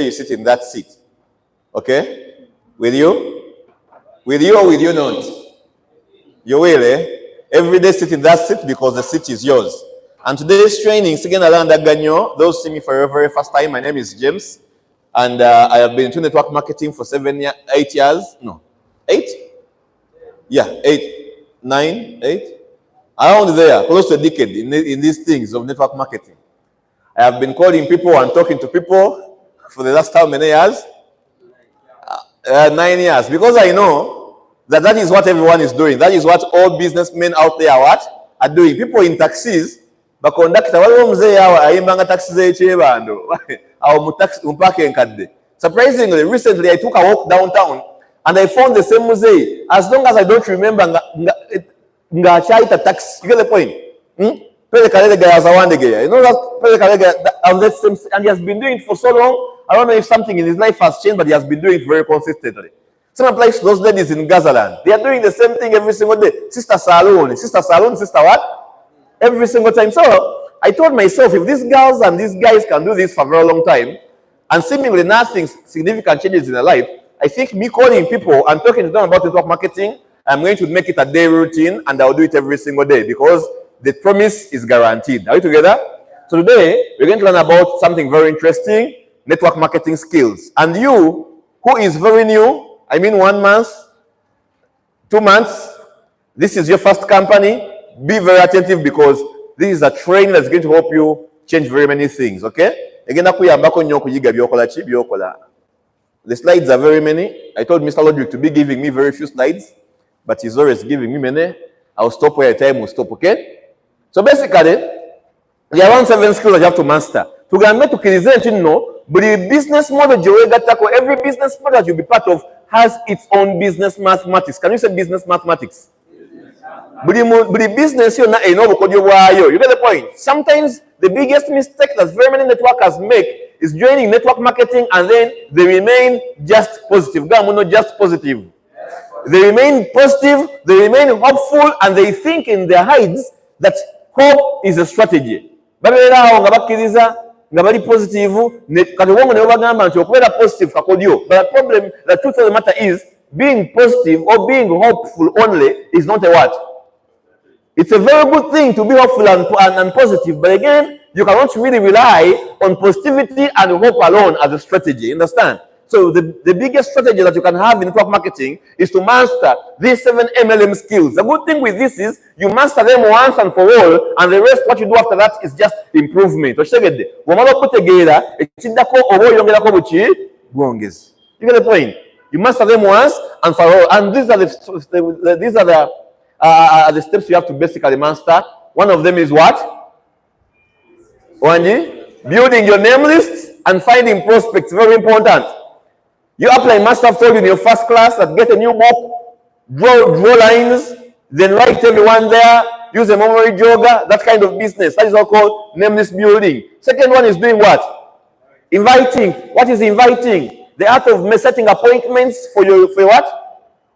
you sit in that seat. Okay? With you? With you or with you not? You will, eh? Every day sit in that seat because the seat is yours. And today's training, those see me for the very first time, my name is James. And I have been into network marketing for 8 years. No, 8? Yeah, 8, 9, 8. Around there, close to a decade in these things of network marketing. I have been calling people and talking to people for the last how many years? 9 years. Because I know that is what everyone is doing. That is what all businessmen out there are doing. People in taxis, but conductor, surprisingly, recently I took a walk downtown and I found the same mosaic. As long as I don't remember, tax. You get the point? You know that, and he has been doing it for so long. I don't know if something in his life has changed, but he has been doing it very consistently. Same applies to those ladies in Gazaland. They are doing the same thing every single day. Sister Saloon, sister what? Every single time. So I told myself, if these girls and these guys can do this for a very long time, and seemingly nothing significant changes in their life, I think me calling people and talking to them about network marketing, I'm going to make it a day routine, and I'll do it every single day because the promise is guaranteed. Are we together? So today, we're going to learn about something very interesting, network marketing skills. And you, who is very new, I mean 1 month, 2 months, this is your first company, be very attentive because this is a training that's going to help you change very many things, okay? The slides are very many. I told Mr. Lodrick to be giving me very few slides, but he's always giving me many. I'll stop where time will stop, okay? So basically, there are around 7 skills that you have to master. To get to present, but the business model, every business model that you'll be part of has its own business mathematics. Can you say business mathematics? But the business, you get the point. Sometimes the biggest mistake that very many networkers make is joining network marketing and then they remain just positive. Just positive. They remain positive, they remain hopeful, and they think in their heads that hope is a strategy. But the problem, the truth of the matter is, being positive or being hopeful only is not a what? It's a very good thing to be hopeful and positive, but again, you cannot really rely on positivity and hope alone as a strategy. Understand? So the biggest strategy that you can have in network marketing is to master these 7 MLM skills. The good thing with this is you master them once and for all, and the rest, what you do after that is just improvement. You get the point? You master them once and for all, and these are the steps you have to basically master. One of them is what? Building your name list and finding prospects. Very important. You upline must have told you in your first class that get a new book, draw lines, then write everyone there, use a memory jogger, that kind of business. That is all called name list building. Second one is doing what? Inviting. What is inviting? The art of setting appointments for what?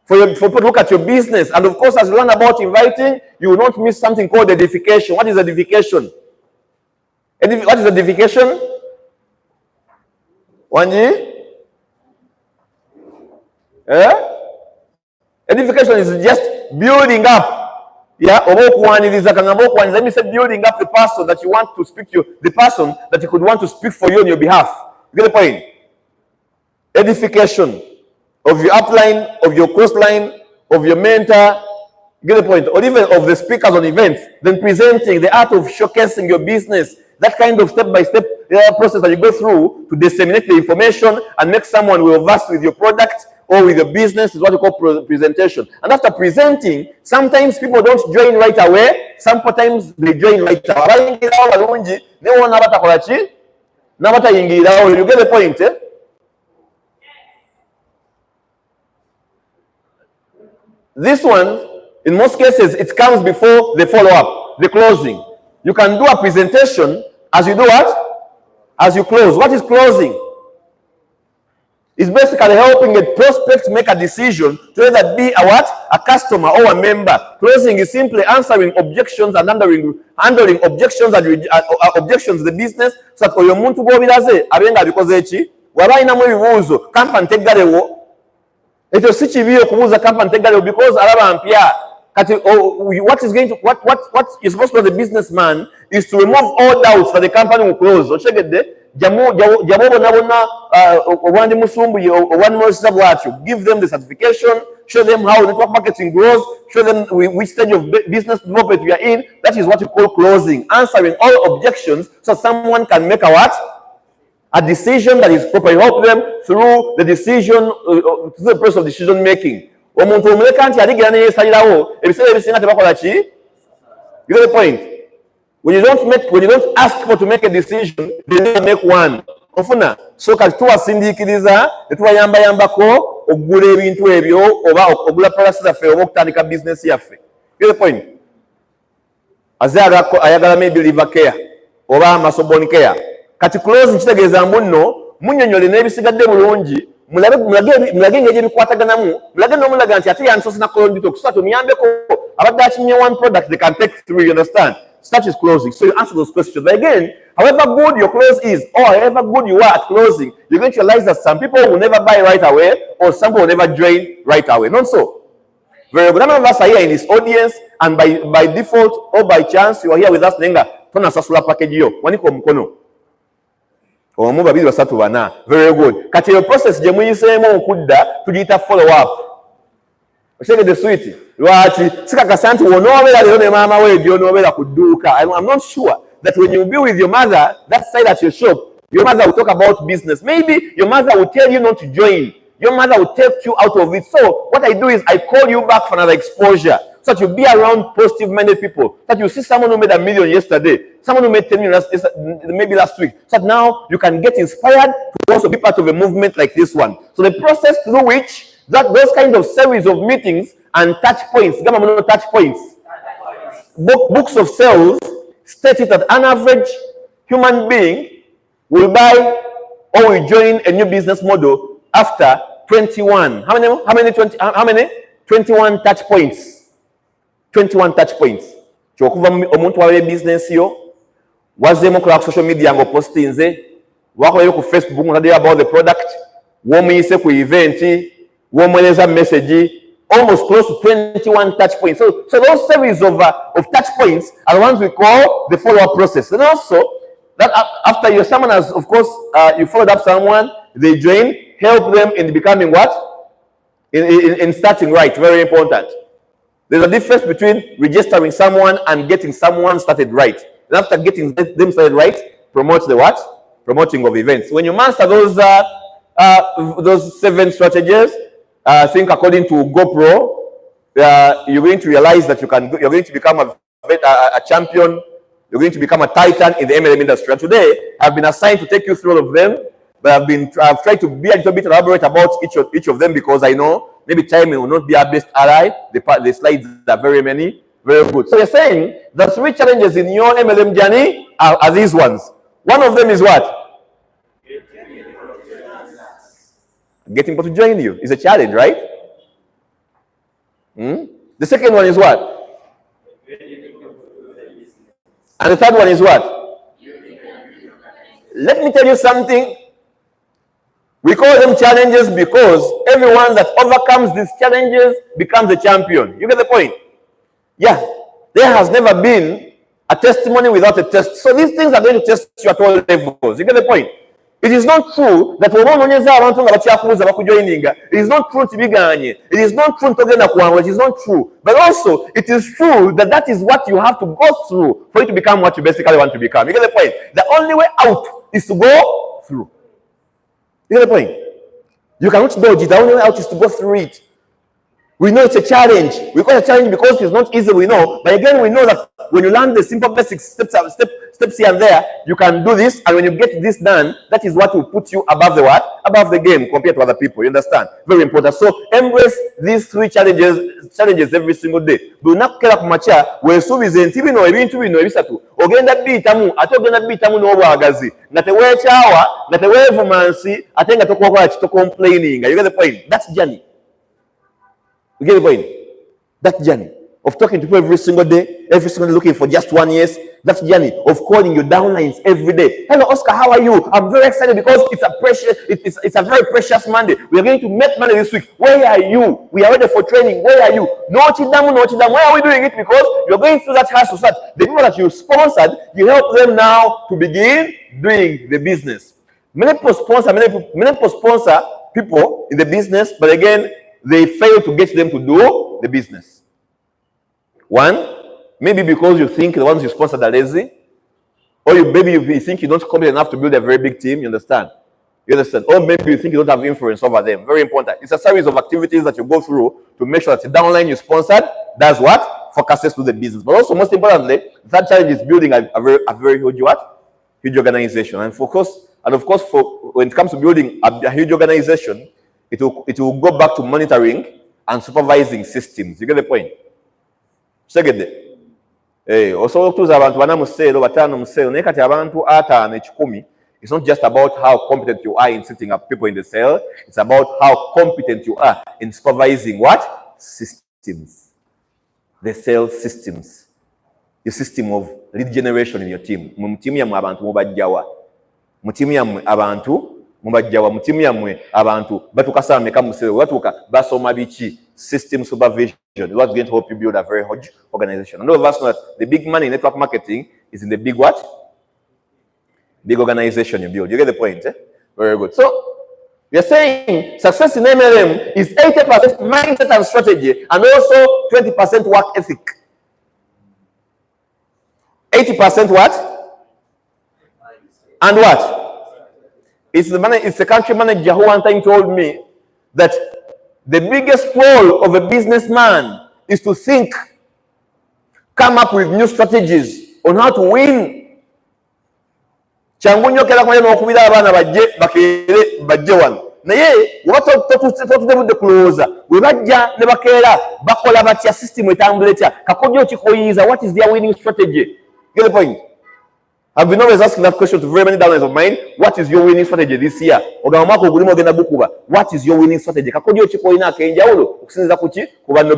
For people to look at your business. And of course, as you learn about inviting, you will not miss something called edification. What is edification? What is edification? Edification is just building up. Let me say building up the person that you want to speak to, the person that you could want to speak for you on your behalf. You get the point? Edification of your upline, of your crossline, of your mentor. You get the point? Or even of the speakers on events. Then presenting, the art of showcasing your business. That kind of step-by-step process that you go through to disseminate the information and make someone well-versed with your product or with your business is what you call presentation. And after presenting, sometimes people don't join right away. Sometimes they join right away. You get the point, eh? This one, in most cases, it comes before the follow-up, the closing. You can do a presentation as you do what? As you close. What is closing? It's basically helping a prospect make a decision to either be a what? A customer or a member. Closing is simply answering objections and handling objections and objections to the business so that your muntu go biraze abenga because echi wabaina mu ebibuuzo kampani teggalewo ekyo si kibi okubuuza kampani teggalewo because alaba mpya kati what you're supposed to do as a businessman is to remove all doubts that the company will close. Otegedde jabo bonna obwandi musumbuye obwandimuloseza bwatyo, give them the certification, show them how network marketing grows, show them which stage of business development we are in. That is what you call closing, answering all objections so someone can make a decision that is proper. You help them through the decision, through the process of decision making. Omuntu omuleka nti aligira ne yesalirawo ebiseera ebisinga tebakola ki? You get the point? When you don't ask people to make a decision, they never make one. Ofuna so kati tuwasindiikiriza ne tubayambayambako okugula ebintu ebyo oba okugula products zaffe oba okutandika business yaffe. You get the point? Ayagala maybe liver care oba masoboni care. Kati closing kitegeeza mbuno munnyonnyole n'ebisigadde bulungi mulage engeri ebikwataganamu mulage n'omulaga nti ate yandisoose na closing detox so tumuyambeko abadde akinye one product they can take three, you understand? So that is closing. So you answer those questions. But again, however good your close is or however good you are at closing, you're going to realize that some people will never buy right away or some people will never join right away. Not so. Very good. None of us are here in this audience and by default or by chance you are here with us nenga tona sasula package yo waniko mkono omu babiri basatu bana. Very good. Kati yo process je muyiseemu okudda tugiyita follow up. Otegedde sweet lwaki sikakasa nti wonobeera leero ne maama we by'onobeera ku dduuka. I'm not sure that when you be with your mother that side at your shop, your mother will talk about business. Maybe your mother will tell you not to join. Your mother will take you out of it. So what I do is I call you back for another exposure so that you'll be around positive-minded people. That you see someone who made $1 million yesterday, someone who made 10 million maybe last week. So that now you can get inspired to also be part of a movement like this one. So the process through which those kind of series of meetings and touch points, touch points, books of sales stated that an average human being will buy or will join a new business model after 21. How many? 21 touch points. 21 touch points. Kyokuva omuntu wa business yo wazemo ku social media ngo postinze wakoleyo ku Facebook ngade about the product womuyise ku event womweleza message almost close to 21 touch points. So those series of touch points are the ones we call the follow-up process. And also that after someone has, of course, you followed up someone, they join, help them in becoming what? In starting right. Very important. There's a difference between registering someone and getting someone started right. And after getting them started right, promote the what? Promoting of events. When you master those 7 strategies, I think according to GoPro, you're going to realize that you're going to become a champion. You're going to become a titan in the MLM industry. And today, I've been assigned to take you through all of them, but I've tried to be a little bit elaborate about each of them because I know maybe time will not be our best ally. The slides are very many, very good. So you're saying the 3 challenges in your MLM journey are these ones. One of them is what? Getting people to join you is a challenge, right? The second one is what? And the third one is what? Let me tell you something. We call them challenges because everyone that overcomes these challenges becomes a champion. You get the point? Yeah. There has never been a testimony without a test. So these things are going to test you at all levels. You get the point? It is not true that it is not true to be Ganye. It is not true to it is not true. But also, it is true that is what you have to go through for you to become what you basically want to become. You get the point? The only way out is to go through. You get the point? You cannot dodge it. The only way out is to go through it. We know it's a challenge. We call it a challenge because it's not easy, we know. But again, we know that when you learn the simple basic steps here and there, you can do this. And when you get this done, that is what will put you above the what? Above the game compared to other people. You understand? Very important. So embrace these 3 challenges every single day. Do not care about macha. When subize ntibino ebintu bino ebisatu. Ogenda bitamu ate ogenda bitamu n'obwagazi. Natewe chawa, natewe vumansi, ate nga tokokola kito complaining. You get the point? That's journey. You get the point? That journey. of talking to people every single day looking for just 1 year. That journey of calling your downlines every day. Hello, Oscar, how are you? I'm very excited because it's a very precious Monday. We are going to make money this week. Where are you? We are ready for training. Where are you? No Chidam. Why are we doing it? Because you're going through that house to start. The people that you sponsored, you help them now to begin doing the business. Many people sponsor people in the business, but again, they fail to get them to do the business. One, maybe because you think the ones you sponsor are lazy, or maybe you think you're not competent enough to build a very big team. You understand? Or maybe you think you don't have influence over them. Very important. It's a series of activities that you go through to make sure that the downline you sponsored does what? Focuses to the business. But also, most importantly, the third challenge is building a very huge what? Huge organization. And of course, when it comes to building a huge organization, it will go back to monitoring and supervising systems. You get the point? Second, also tuza abantu bana musero batano musero naye kati abantu ataano ekikumi. It's not just about how competent you are in setting up people in the cell. It's about how competent you are in supervising what? Systems. The cell systems. The system of lead generation in your team. Mu team yammwe abantu mubajjawa. Mu team yammwe abantu mubajjawa. Mu team yammwe abantu batukasa meka musero batuka basoma biki. System supervision is what's going to help you build a very huge organization. And all of us know that the big money in network marketing is in the big what? Big organization you build. You get the point, eh? Very good. So, we are saying success in MLM is 80% mindset and strategy and also 20% work ethic. 80% what? And what? It's the country manager who one time told me that the biggest role of a businessman is to think, come up with new strategies on how to win. Changunyo kela kwa n'okubira abaana bajje wano. Naye watotudde kulowooza bwe bajja ne bakeera bakola batya system etambula etya kakodyo kikoyiiza. What is their winning strategy? Get the point? I've been always asking that question to very many downlines of mine. What is your winning strategy this year? What is your winning strategy?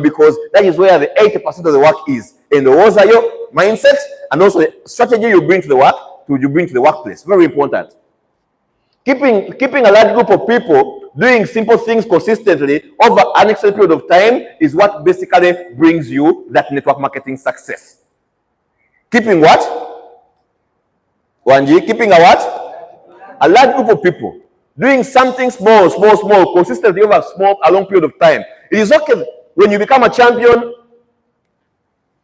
Because that is where the 80% of the work is. And those are your mindset and also the strategy you bring to the work, you bring to the workplace. Very important. Keeping a large group of people doing simple things consistently over an extended period of time is what basically brings you that network marketing success. Keeping what? Keeping a what? A large group of people doing something small, consistently over a long period of time. It is okay when you become a champion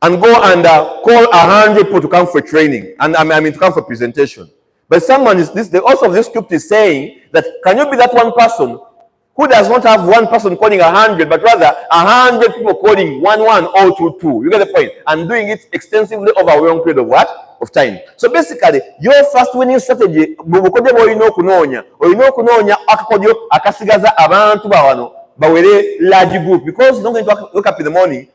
and go and call 100 people to come for training and to come for presentation. But the author of this script is saying that can you be that one person who does not have one person calling 100, but rather 100 people calling 1 or 2. You get the point? And doing it extensively over a long period of what? Of time. So basically, your first winning strategy, akakodyo akasigaza abantu bawano bawere large group, because you're not going to wake up in the morning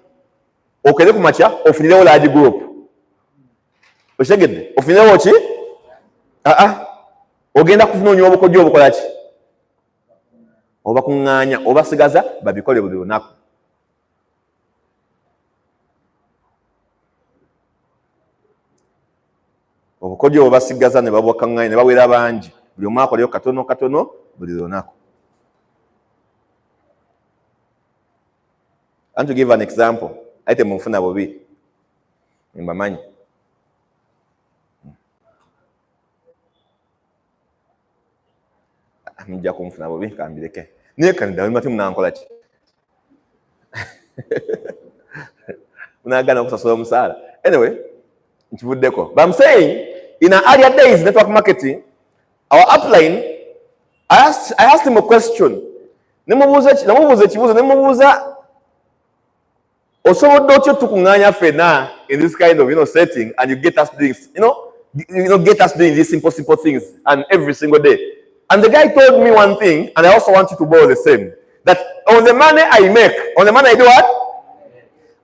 okede kumacha ofunirewo large group. Oshegedde ofunirewo ki? Ogenda kufunoonya obukodyo obukola ki? Oba kuŋŋaanya obasigaza babikole buli lunaku. Obukodyo obasigaza ne babwakaŋŋaanya ne bawera bangi buli omu akoleyo katono buli lunaku. I want to give an example. Ate mufuna bubi mbamanyi. Mujja kumufuna bubi kambireke. Niye kanida wimati munankola ki? Munagana okusasula omusaala. Anyway, nkivuddeko. But I'm saying, in our earlier days, network marketing, our upline, I asked him a question. Nemubuuza ekibuuzo, nemubuuza osobola otya tukuŋŋaanya ffenna in this kind of setting, and you get us doing get us doing these simple things and every single day. And the guy told me one thing, and I also want you to borrow the same. That on the money I make, on the money I do what?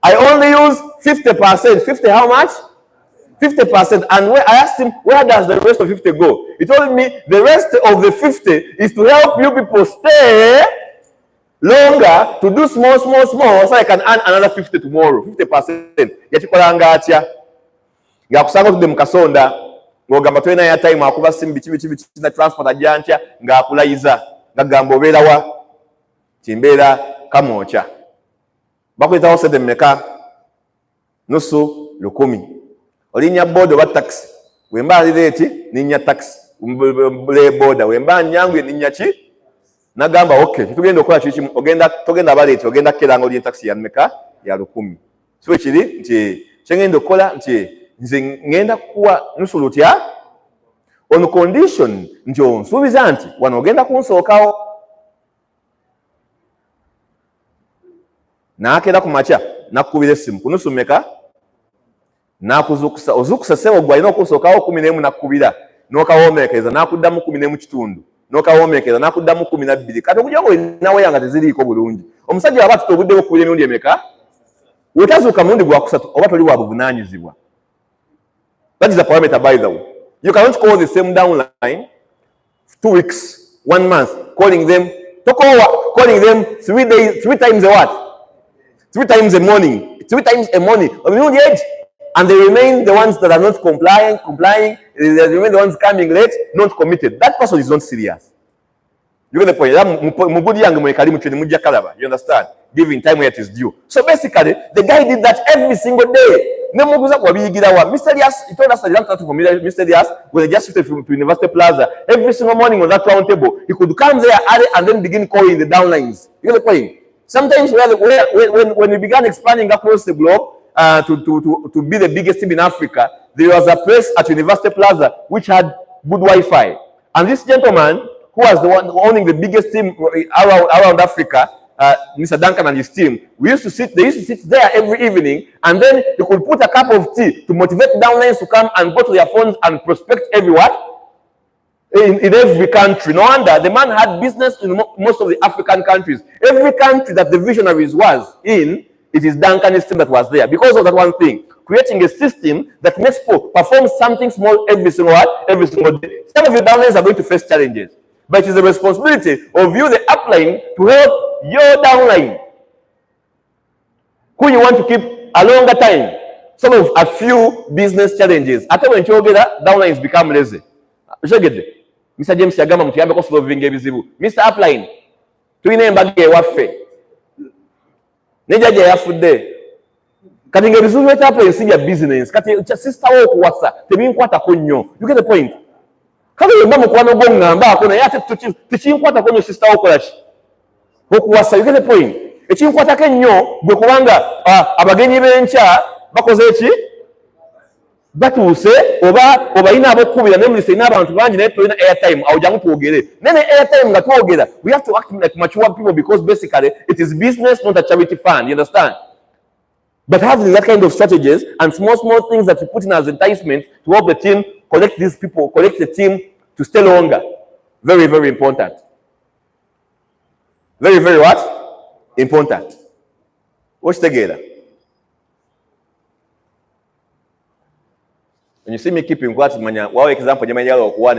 I only use 50%. 50 how much? 50%. And when I asked him, where does the rest of 50 go? He told me the rest of the 50 is to help you people stay longer to do small, so I can earn another 50 tomorrow, 50%. Yachikolanga atya. Ngakusanga tudde mu kasonda, ng'ogamba tulina ya time akuba simu biki na transport ajantya ng'akulayiza, ng'agamba obeera wa? Timbeera Kamwokya. Bakuyitawo sente mmeka? Nusu 100. Olinnya boda oba taxi. Wemba ali late ninnya taxi. Boda wemba nyangu ninnya ki? Nagamba okay, tugenda okola kikimu, togenda baleti, ogenda keranga oli taxi ya mmeka? Ya 100. So kiri nti kyengenda okola nti nze ngenda kuwa nusu lutya on condition nti onsuubiza nti wano ogenda kunsookawo. Naakera ku makya nakukubira essimu ku nusu mmeka? Nakuzukusa ozukusa sewo gwe alina okusookawo 11 nakukubira n'okawoomeekeza nakuddamu 11 n'okawoomeekeza nakuddamu 12. Kati okujja ngo olinawe yanga teziriiko bulungi. Omusajja aba tutobuddewo okukubira emirundi emeka? Wetazuuka mulundi gwa kusatu oba toli wa buvunaanyizibwa. That is a parameter, by the way. You cannot call the same downline 2 weeks, 1 month, calling them 3 days, 3 times a what? 3 times a morning, 3 times a morning. And they remain the ones that are not complying, they remain the ones coming late, not committed. That person is not serious. You get the point? You understand? Giving time where it is due. So basically, the guy did that every single day. Mysterious, he told us that Mysterious when they just shifted to University Plaza. Every single morning on that round table, he could come there early and then begin calling the downlines. You get the point? Sometimes when we began expanding across the globe to be the biggest team in Africa, there was a place at University Plaza which had good Wi-Fi. And this gentleman, who was the one owning the biggest team around Africa, Mr. Duncan and his team, they used to sit there every evening, and then they could put a cup of tea to motivate downlines to come and go to their phones and prospect everywhere. In every country. No wonder the man had business in most of the African countries. Every country that the visionaries was in, it is Duncan's team that was there. Because of that one thing, creating a system that makes people perform something small every single day. Some of your downlines are going to face challenges, but it is the responsibility of you, the upline, to help your downline, who you want to keep a longer time. Some of a few business challenges. At when downlines become lazy. Mr. James yagamba mutuyambe ko solving ebizibu. Mr. Upline, tulina embaga ewaffe. Nejaja yafudde. Kati ng'ebizibu bya Upline sijja business. Kati sister wo okuwasa tebinkwatako nnyo. You get the point? Kale yemba mukwano gwo ng'ambaako naye ate tekinkwatako nnyo sister wo okola ki? Okuwasa. You get the point? Ekinkwatako ennyo bwe kubanga abagenyi b'enkya bakoze ki? Batuuse oba ina abokubira ne mulise ina abantu bangi naye tulina airtime awo jangu twogere nene airtime nga twogera we have to act like mature people because basically it is business, not a charity fund. You understand? But having that kind of strategies and small things that you put in as enticement to help the team collect these people, collect the team to stay longer, very, very important. Very, very what? Important. Watch together. When you see me keeping what example,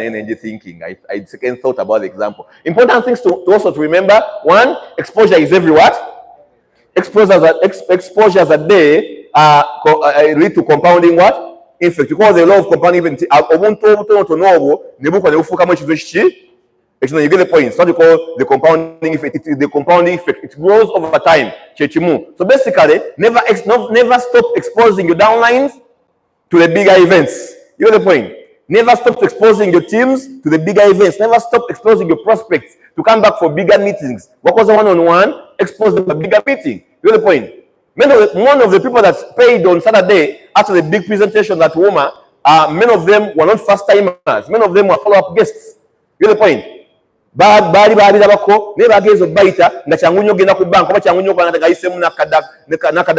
energy thinking. I second thought about the example. Important things to also to remember. One, exposure is every what? Exposures a day lead to compounding what? Effect. Because the law of compounding event. You get the point. It's what you call the compounding effect. It is the compounding effect. It grows over time. So basically, never stop exposing your downlines to the bigger events. You get the point? Never stop exposing your teams to the bigger events. Never stop exposing your prospects to come back for bigger meetings. What was a one-on-one? Expose them to a bigger meeting. You get the point? One of the people that paid on Saturday after the big presentation at Woma, many of them were not first-timers. Many of them were follow-up guests. You get the point? Bali babako ne bagezo baita nga kyangunyo genda ku bank oba kyangunyo kwa nataka isemu nakada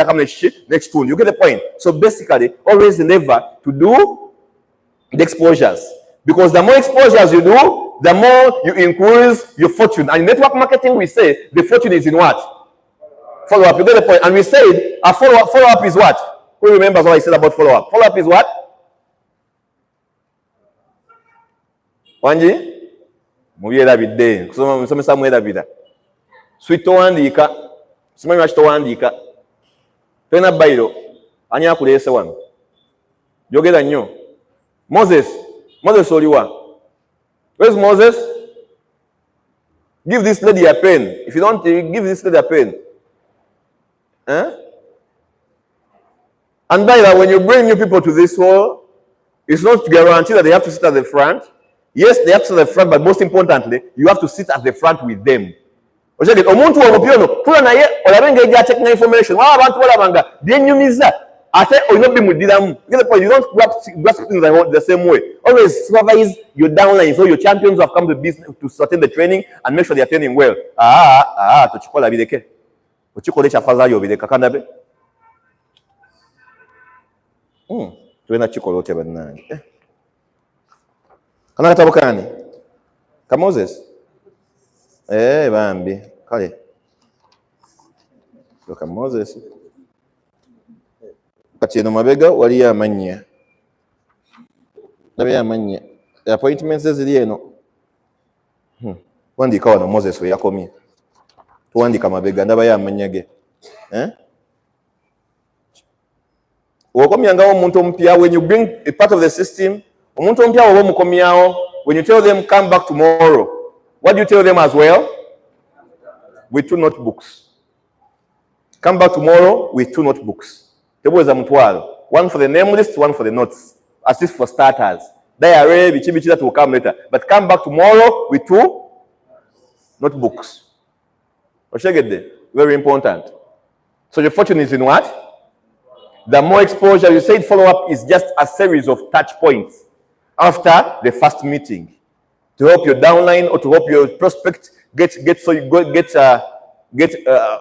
kama next tune. You get the point? So basically, always never to do the exposures, because the more exposures you do, the more you increase your fortune. And in network marketing, we say the fortune is in what? Follow-up. You get the point? And we said a follow-up is what? Who remembers what I said about follow-up? Follow-up is what? Wanji? Musomesa mwera bida. Sweet towandiika. Simanyi lwaki towandiika. Tolina bayiro. Ani akuleese wano? Yogera nnyo. Moses oliwa? Where's Moses? Give this lady a pen. If you don't, give this lady a pen. And by the way, when you bring new people to this hall, it's not guaranteed that they have to sit at the front. Yes, they have to sit at the front, but most importantly, you have to sit at the front with them. Omuntu omupyono tula naye olabe engeri taking information. Waba abantu balabanga byenyumiza ate olina bimudiramu. Get the point? You don't grasp things the same way. Always supervise your downline, so your champions who have come to business to attend the training and make sure they are training well. Tochikola bireke. Ochikole kyafazaayo bireka kandabe. Tuena chikolo te bannange. Kana katabo kani? Ka Moses. Bambi. Kale. Ka Moses. Kati eno mabega wali amanya. Nabe amanya. Appointments ziri eno. Wandika wana Moses we yakomye. Tuwandika mabega ndaba ya amanyage. Wakomyangawo omuntu omupya, when you bring a part of the system, omuntu omupya oba omukomyawo, when you tell them come back tomorrow, what do you tell them as well? With 2 notebooks. Come back tomorrow with 2 notebooks. Tebweza mutwalo. One for the name list, one for the notes. At least for starters. Diary, bichi that will come later. But come back tomorrow with 2 notebooks. Very important. So your fortune is in what? The more exposure. You said follow-up is just a series of touch points after the first meeting to help your downline or to help your prospect get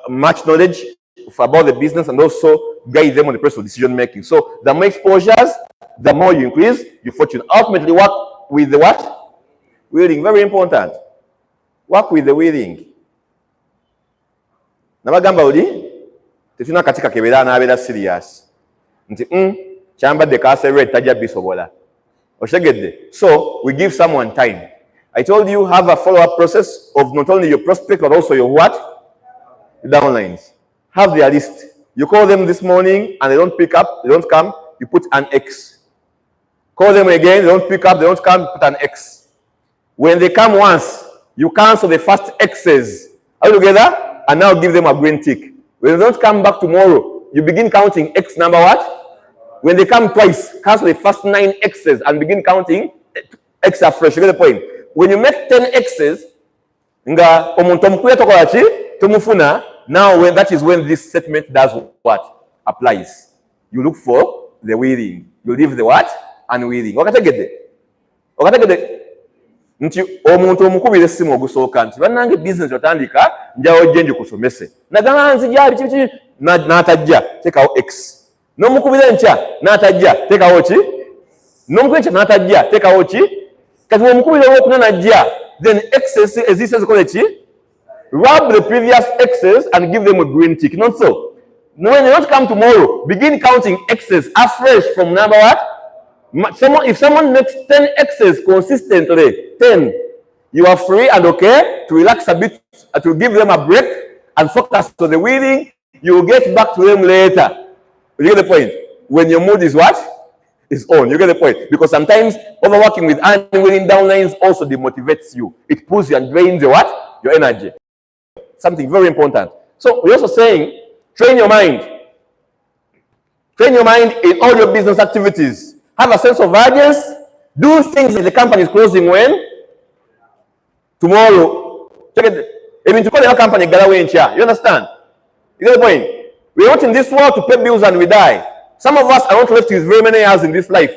much knowledge about the business and also guide them on the process of decision making. So the more exposures, the more you increase your fortune. Ultimately, work with the what? Willing. Very important. Work with the willing. Nabagamba oli tetuna katika kebera n'abeera serious. Nti kyambadde kaasere tajja bisobola. Oshegedde. So we give someone time. I told you have a follow-up process of not only your prospect but also your what? Downlines. Have their list. You call them this morning and they don't pick up, they don't come, you put an X. Call them again, they don't pick up, they don't come, put an X. When they come once, you cancel the first X's. Are you together? And now give them a green tick. When they don't come back tomorrow, you begin counting X number what? When they come twice, cancel the first 9 X's and begin counting X afresh. You get the point? When you make 10 X's, nga omuntu omukulu tokola ki tumufuna. Now when that is when this statement does what? Applies. You look for the willing. You leave the what? Unwilling. Okategedde. Nti omuntu omukubira essimu ogusooka nti bannange business otandika njawo gye kusomese. Nagamba nzija biki n'atajja tekawo X. N'omukubira enkya n'atajja tekawo ki? N'omukubira enkya n'atajja tekawo ki? Kati omukubira olwokuna najja, then X's ezise zikole ki? Rub the previous X's and give them a green tick. Not so. When they don't come tomorrow, begin counting X's afresh from number what? If someone makes 10 X's consistently, 10, you are free and okay to relax a bit, to give them a break and focus on the winning. You will get back to them later. You get the point? When your mood is what? Is on. You get the point? Because sometimes overworking with unwilling downlines also demotivates you. It pulls you and drains your what? Your energy. Something very important. So we're also saying, train your mind. Train your mind in all your business activities. Have a sense of urgency. Do things that the company is closing when? Tomorrow. Check it. I mean, to call your company Galawe in chair. You understand? You get the point? We're not in this world to pay bills and we die. Some of us are not left with very many years in this life.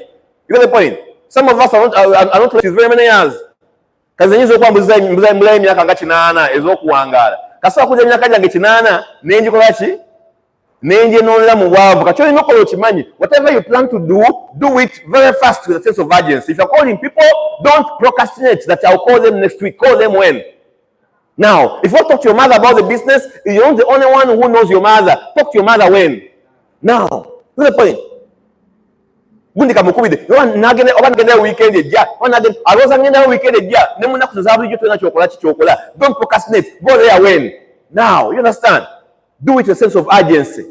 You get the point? Some of us are not left with very many years. Because then you say, "Mbulai miaka nga chinana ezokuwangala." Kaswa kuja miaka jange chinana nenji kolachi nenji nonera mu bwavu. Kacho inokola okimanyi. Whatever you plan to do, do it very fast with a sense of urgency. If you're calling people, don't procrastinate that I'll call them next week. Call them when? Now, if you talk to your mother about the business, you're not the only one who knows your mother. Talk to your mother when? Now. What's the point? Gundika mukubide. Nagende obangende weekend ejja. Onagende aroza ngenda weekend ejja. Nemuna kuzabu jyo tuna chokola chichokola. Don't procrastinate. Go there when? Now, you understand? Do it with a sense of urgency.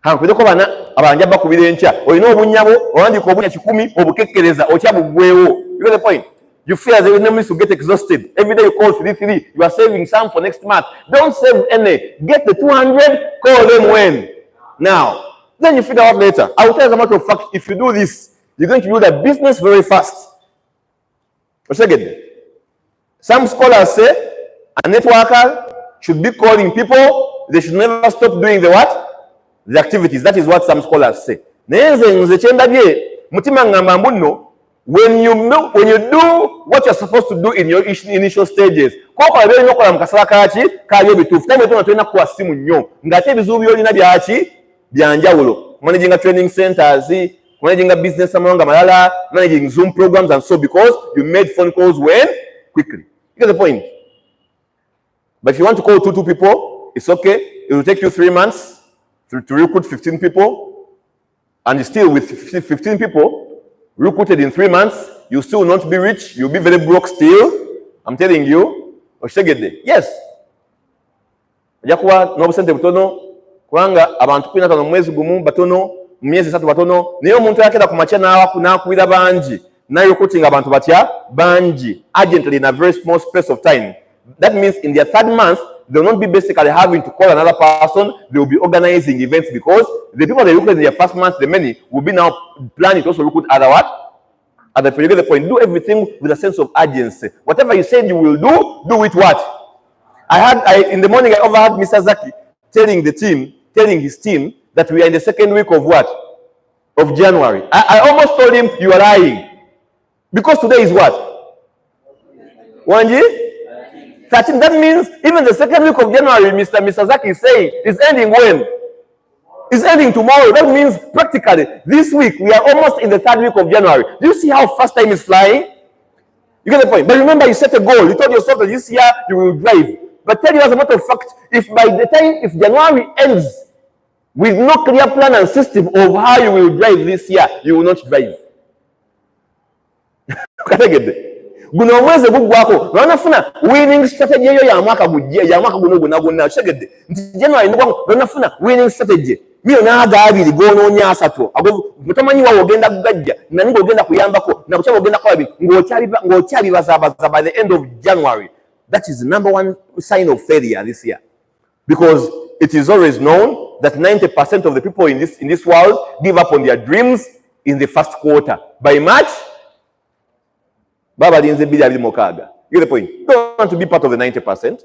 Hankudeko bana abanja bakubira encha olina obunyabo owandiika obunya 10 obukekereza otya bugwewo. You get the point? You fear the enemies to get exhausted. Every day you call 3. You are saving some for next month. Don't save any. Get the 200, call them when? Now. Then you figure out later. I will tell you as a matter of fact, if you do this, you're going to do that business very fast. Some scholars say a networker should be calling people. They should never stop doing the what? The activities. That is what some scholars say. When you do what you're supposed to do in your initial stages, managing a training centers, managing a business among Malala, managing Zoom programs, and so because you made phone calls when? Quickly. You get the point. But if you want to call two people, it's okay. It will take you 3 months to recruit 15 people, and still with 15 people recruited in 3 months, you still will not be rich. You'll be very broke still. I'm telling you. Yes. Kubanga abantu kwina tano mwezi gumu batono myezi 3 batono niyo omuntu yakeda ku macha nakuwira banji nayo kutinga abantu batya banji urgently in a very small space of time. That means in their 3rd month they will not be basically having to call another person. They will be organizing events because the people they recruit in their 1st month, the many will be now planning to also recruit other what? At the point, do everything with a sense of urgency. Whatever you said you will do it what? In the morning I overheard Mr. Zaki telling his team that we are in the 2nd week of what? Of January. I almost told him you are lying. Because today is what? 13. That means even the 2nd week of January, Mr. Zaki is saying, is ending when? It's ending tomorrow. That means practically this week we are almost in the 3rd week of January. Do you see how fast time is flying? You get the point. But remember, you set a goal. You told yourself that this year you will drive. But tell you as a matter of fact, if January ends with no clear plan and system of how you will drive this year, you will not drive. Guno mweze gugwako nonafuna winning strategy yo ya mwaka guno gonna shegede nti January ndiko nonafuna winning strategy miyo naga abiri gono nya asatu ago mutamanyi wawo ogenda kugajja naningo ogenda kuyambako na kuchaba ogenda kwa abiri ngochabi bazabaza by the end of January. That is the #1 sign of failure this year, because it is always known that 90% of the people in this world give up on their dreams in the 1st quarter. By March, Baba Dinze Bidi Mokaga. You get the point? You don't want to be part of the 90%.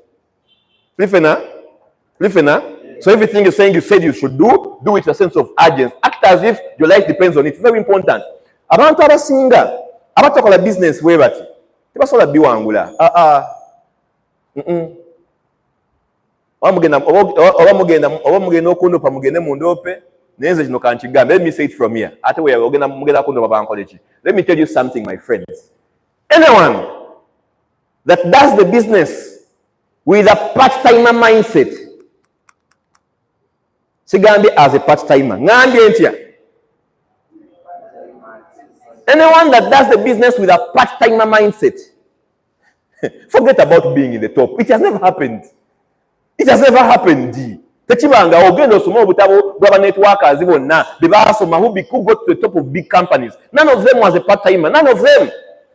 Lifena. So everything you're saying, you said you should do it with a sense of urgency. Act as if your life depends on it. It's very important. Abantu abasinga, abatakola business we bati. Tebasobola biwangula. Obamugenda okundopa mugende mundope nenze kino kankigambe. Let me say it from here. Ate we ogenda mugenda kundopa bankolechi. Let me tell you something, my friends. Anyone that does the business with a part-timer mindset, sigambe as a part-timer. Anyone that does the business with a part-timer mindset, forget about being in the top. It has never happened. It has never happened. Techibanga ogendo sumo butabo baba networkers bonna bebasoma who got to the top of big companies. None of them was a part-timer. None of them.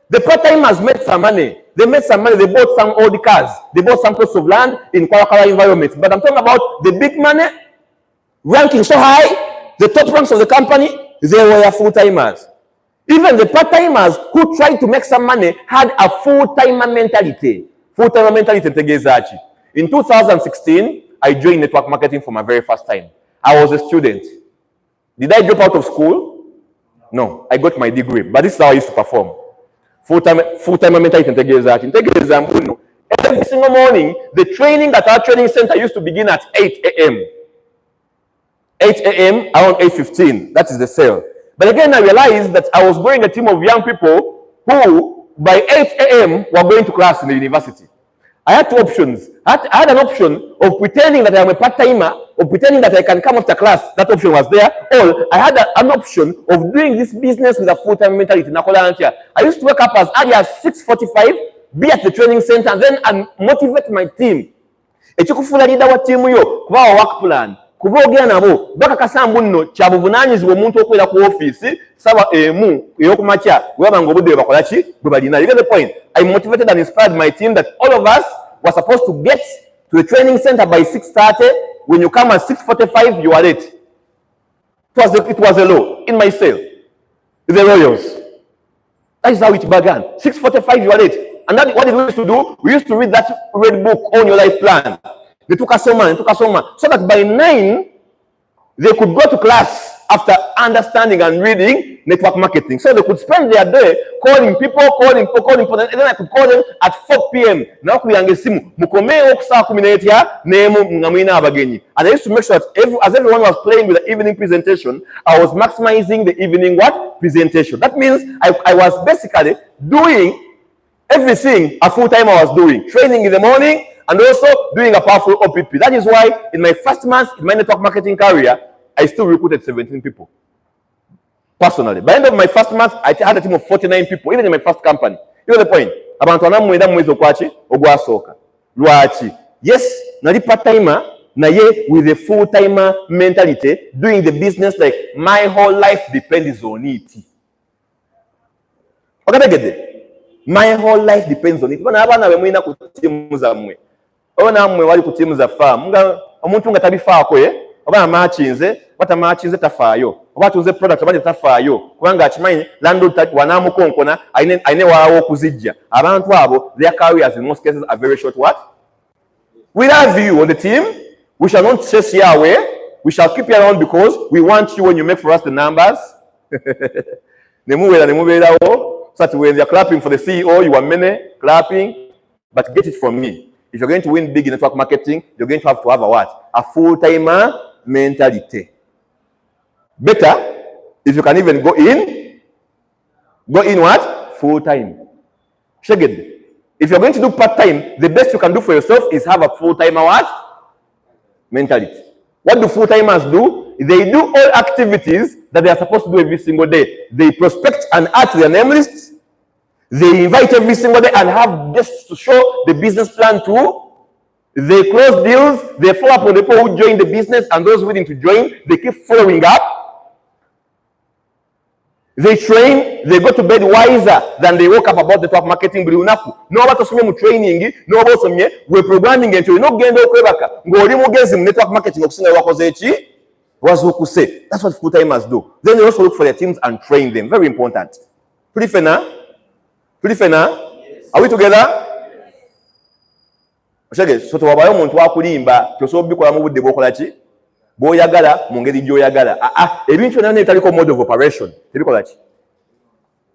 The part-timers made some money. They made some money. They bought some old cars. They bought some plots of land in Kwakala environments. But I'm talking about the big money, ranking so high, the top ranks of the company, they were full-timers. Even the part-timers who tried to make some money had a full-timer mentality. Full-timer mentality. In 2016, I joined network marketing for my very first time. I was a student. Did I drop out of school? No, I got my degree. But this is how I used to perform. Full-timer mentality. Every single morning, the training at our training center used to begin at 8 a.m. 8 a.m. around 8:15. That is the sale. But again, I realized that I was growing a team of young people who, by 8 a.m., were going to class in the university. I had two options. I had an option of pretending that I'm a part-timer, or pretending that I can come after class. That option was there. Or I had an option of doing this business with a full-time mentality. I used to wake up as early as 6:45, be at the training center and then and motivate my team. Ekikufuula leader wa team yo kubawa work plan. Kuba ogera nabo bakakasa mbuno kya buvunanyizibwa omuntu okwera ku office saba emu eyokumakya weba nga obudde bakola ki bwe balina. You get the point? I motivated and inspired my team that all of us were supposed to get to the training center by 6:30. When you come at 6:45, you are late. It was a law in my cell. The Royals. That is how it began. 6:45, you are late. And that, what did we used to do? We used to read that red book on your life plan. They took us so that by 9, they could go to class after understanding and reading network marketing. So they could spend their day calling people, and then I could call them at 4 p.m. Now we are simu. And I used to make sure that as everyone was playing with the evening presentation, I was maximizing the evening presentation. That means I was basically doing everything a full-time I was doing. Training in the morning and also doing a powerful OPP. That is why in my first month in my network marketing career, I still recruited 17 people. Personally. By the end of my first month, I had a team of 49 people, even in my first company. You know the point? Yes, nali part-timer, naye with a full-timer mentality, doing the business like my whole life depends on it. Okay, get it? My whole life depends on it. Bana abana bemwina ku timu zammwe. Ona mmwe wali ku timu za farm. Omuntu nga tabifaako oba machinze, bata machinze tafaayo. Oba tuze product abanje tafaayo. Kubanga akimanyi landlord wanamukonkona aine waawo okuzijja. Abantu abo their careers in most cases are very short We love you on the team. We shall not chase you away. We shall keep you around because we want you when you make for us the numbers. Nemubeerawo. So that when they're clapping for the CEO, you are many clapping, but get it from me. If you're going to win big in network marketing, you're going to have a what? A full-timer mentality. Better, if you can even go in what? Full-time. Check it. If you're going to do part-time, the best you can do for yourself is have a full-timer what? Mentality. What do full-timers do? They do all activities that they are supposed to do every single day. They prospect and add to their name list. They invite every single day and have guests to show the business plan to. They close deals. They follow up on the people who join the business and those willing to join. They keep following up. They train. They go to bed wiser than they woke up about the network marketing. No about to training. No about we're programming into no gendo kwebaka. Ngoli mugezi network marketing okusinga wakozechi. That's what full-timers do. Then they also look for their teams and train them. Very important. Pretty fair now? Yes. Are we together? Yes. So to wabayo muntu wakulimba kyoso bikola mu budde bokola ki? Boyagala mu ngeri gyoyagala. Ebintu nane etaliko mode of operation. Tebikola ki?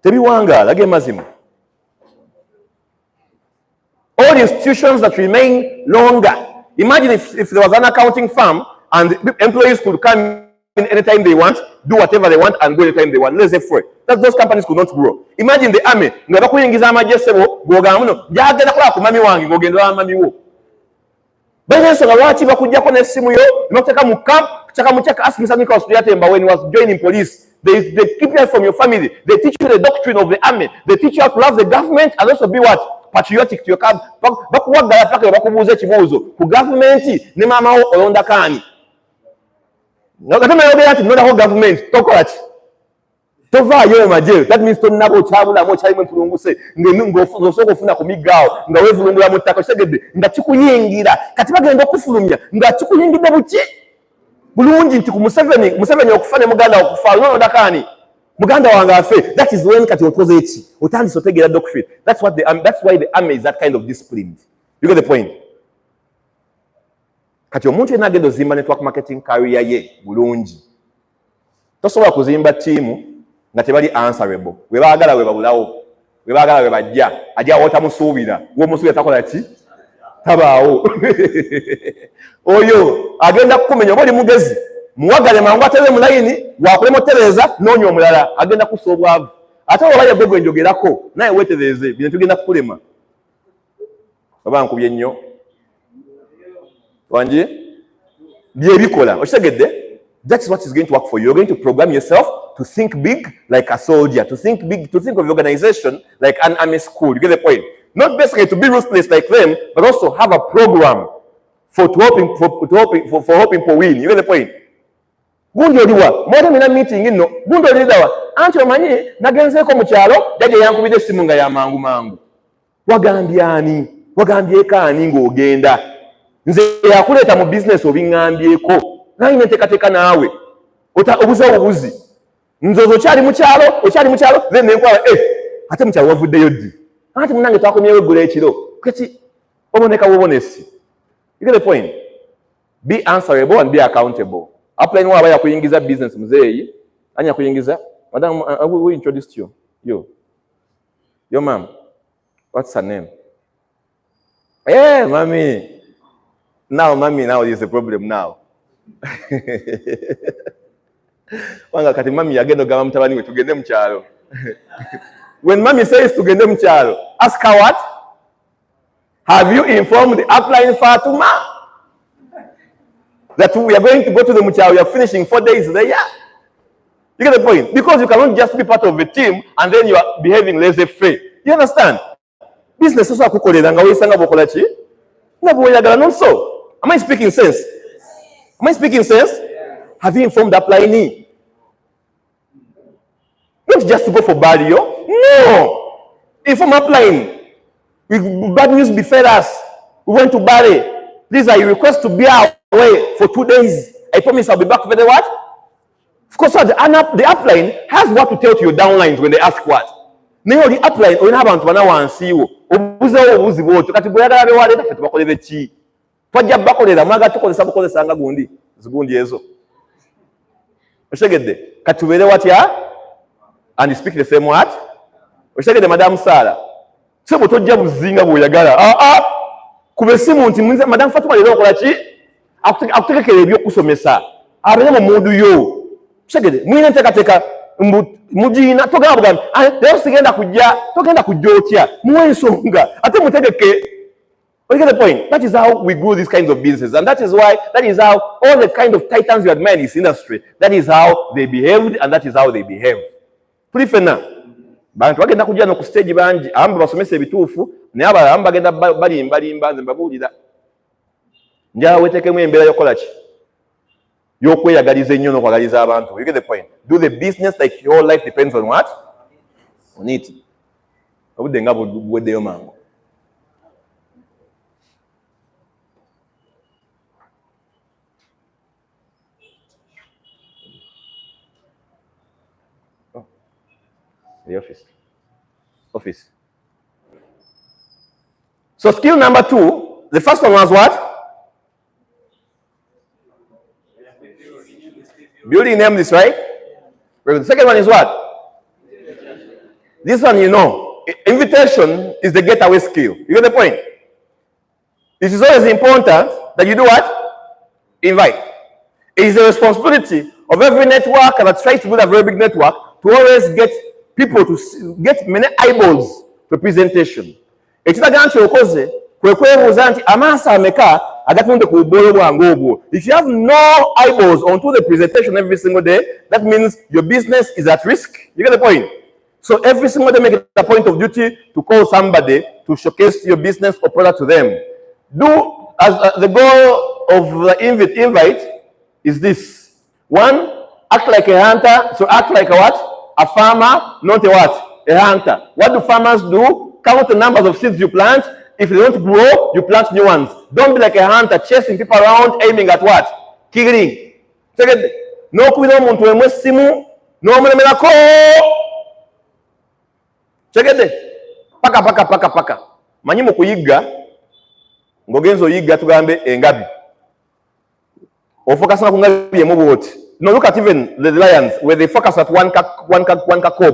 Tebiwanga lage mazima. All the institutions that remain longer. Imagine if there was an accounting firm and employees could come in anytime they want, do whatever they want, and go anytime they want. Let's say free. That those companies could not grow. Imagine the army. Nga bakuyingiza amajesebo gogamuno. Jagenda kula ku mami wange ngogenda mami wo. Bene so lwaki bakujjako n'essimu yo noteka mu camp chaka mu chaka ask Mr. Nicholas Tuyatemba when he was joining police. They keep you from your family. They teach you the doctrine of the army. They teach you how to love the government and also be what? Patriotic to your camp. Bakuwagala paka bakubuuza ekibuuzo ku government ne mama wo olonda kaani. Not government. That means to nabo chabula mo chaime mpulunguse ngosoko funa kumigao nga wevulungula mutaka segede ngachikuyingira kati bagenda okufulumya ngachikuyingide buki bulungi nti ku Museveni okufane muganda okufa no ndakani muganda wange afe. That is when kati okoze echi otandi sotegera doctrine. That's why the army is that kind of disciplined. You get the point? Kati omuntu enagenda ozimba network marketing career ye bulungi tosobola kuzimba tiimu nga tebali answerable. Webaagala webabulawo, webaagala webajja ajja wotamusuubira womusuubira takola ki tabaawo. Oyo agenda kukumenya oba oli mugezi muwagale mangu atebe mu layini wakulemotereza noonya omulala agenda kussa obwavu ate oba yagwe gwe njogerako naye weetereze bino tugenda kukulema oba nkubye nnyo wanji byebikola okitegedde. That's what is going to work for you. You're going to program yourself to think big like a soldier, to think big, to think of your organization like an army school. You get the point? Not basically to be ruthless like them, but also have a program for helping for win. You get the point? Gundi oliwa, mwata mina meeting ino, gundi olidawa, anti omanyi, nagenzeko mu kyalo, jaje yankubide simu nga ya mangu. Wagambye ani ng'ogenda. Nze yakuleeta mu business obingambyeko. Naye nteekateeka naawe. Obuzi. Nze okyali mu kyalo, then nenkwala, ate mu kyalo wavuddeyo ddi. Anti munange twakomyewo eggula ekiro. Kati oboneka bubonesi. You get the point? Be answerable and be accountable. Upline waba yakuyingiza business muzeeyi, ani yakuyingiza? Madam, we introduced you. Your mom. What's her name? Yeah, mommy. Now is the problem now. Wanga kati mami yagenda gama mtabani we tugende mchalo. When mommy says tugende mchalo, ask her what? Have you informed the upline Fatuma that we are going to go to the mchalo? We are finishing 4 days there. You get the point? Because you cannot just be part of a team and then you are behaving laissez-faire. You understand? Business is akukolera nga wesanga bokola ki? Nga boyagala not so. Am I speaking sense? Have you informed the upline? Not just to go for barrio. No. Inform upline. Bad news befell us. We went to Bari. Please, I request to be away for 2 days. I promise I'll be back for the what? Of course, the upline has what to tell to your downlines when they ask what. Nayo the upline oyina abantu bana wansiwo obuzewo obuzi bwoto kati bweyagala bewaleeta ffe tubakolere ki twajja bakolera mwaga tukozesa bukozesanga zigundi ezo oshegedde kati tubeere watya and speak the same what oshegedde Madam Sara sebo tojja buzinga bweyagala kube simu nti Madam Fatuma lero okola ki akutegekera ebyokusomesa abeere mu mundu yo oshegedde mwine nteekateeka mujina togenda buganda lero sigenda kujja togenda kujja otya muwe ensonga ate mutegeke. You get the point? That is how we grow these kinds of businesses, and that is how all the kind of titans you admire in this industry, that is how they behaved, and that is how they behave. Tulifena bantu bagenda kujja no ku stage banji amba basomesa ebituufu naye abalala bagenda balimba nze mbabuulira njala wetekemu embeera yokola ki yokweyagaliza ennyo n'okwagaliza abantu. You get the point? Do the business like your life depends on what? On it. Obudde nga buweddeyo mangu. The office. So skill number 2, the first one was what? Building name this, right? The second one is what? This one, you know, invitation is the getaway skill. You get the point? It is always important that you do what? Invite. It is the responsibility of every network that tries to build a very big network to always get people to get many eyeballs to presentation. Ekitagamba okoze kwe kwebuuza nti amaaso ameka agatunde ku bubolo bwange obwo. If you have no eyeballs onto the presentation every single day, that means your business is at risk. You get the point? So every single day make it a point of duty to call somebody to showcase your business or product to them. Do as the goal of the invite is this. 1, act like a hunter. So act like a what? A farmer, not a what? A hunter. What do farmers do? Count the numbers of seeds you plant. If they don't grow, you plant new ones. Don't be like a hunter chasing people around, aiming at what? Killing. Second, no kuida muntu wemwe simu, no mulemerako. Chegede. Paka. Manyi mu kuyiga, ngogenzo yiga tugambe engabi. Ofocus na ku ngabi yemu bwoti. No, look at even the lions, where they focus at one cob,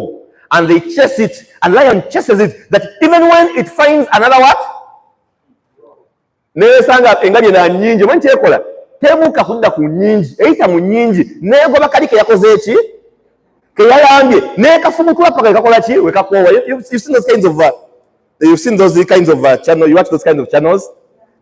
and they chase it, and lion chases it, that even when it finds another what? Nesanga engabi na nyinji, when tekola, tebuka kudda ku nyinji, eita mu nyinji, negoba kali ke yakoze eki, ke yayambye, ne kafumutula paka kakola ki, we kakowa. You've seen those kinds of channels, you watch those kinds of channels.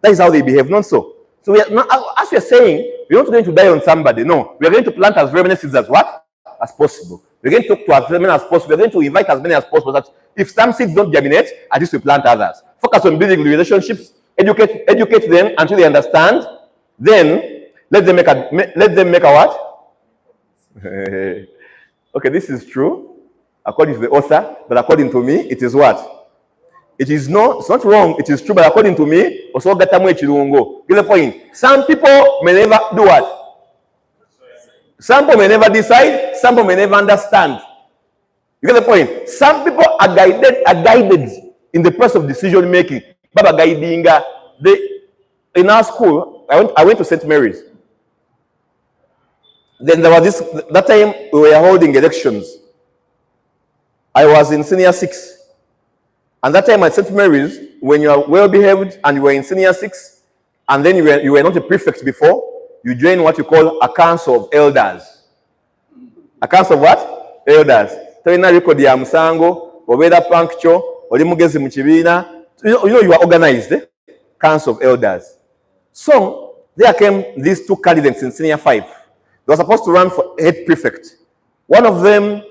That is how they behave, not so. So we are not, as we are saying, we're not going to die on somebody. No, we are going to plant as many seeds as what? As possible. We're going to talk to as many as possible. We're going to invite as many as possible. That if some seeds don't germinate, at least we plant others. focus on building relationships, educate them until they understand. Then let them make a what? Okay, this is true according to the author, but according to me, it is what? It's not wrong, it is true, but according to me, also get the point. Some people may never do what? Some people may never decide, some people may never understand. You get the point? Some people are guided in the process of decision making. Baba guiding in our school, I went to St. Mary's. Then there was that time we were holding elections. I was in senior 6. And that time at St. Mary's, when you are well behaved and you were in senior 6, and then you were not a prefect before, you join what you call a council of elders. A council of what? Elders. Toyina record ya musango, obeda punctual, oli mugezi mu kibiina. You know you are organized, eh? Council of elders. So there came these 2 candidates in senior 5. They were supposed to run for head prefect. One of them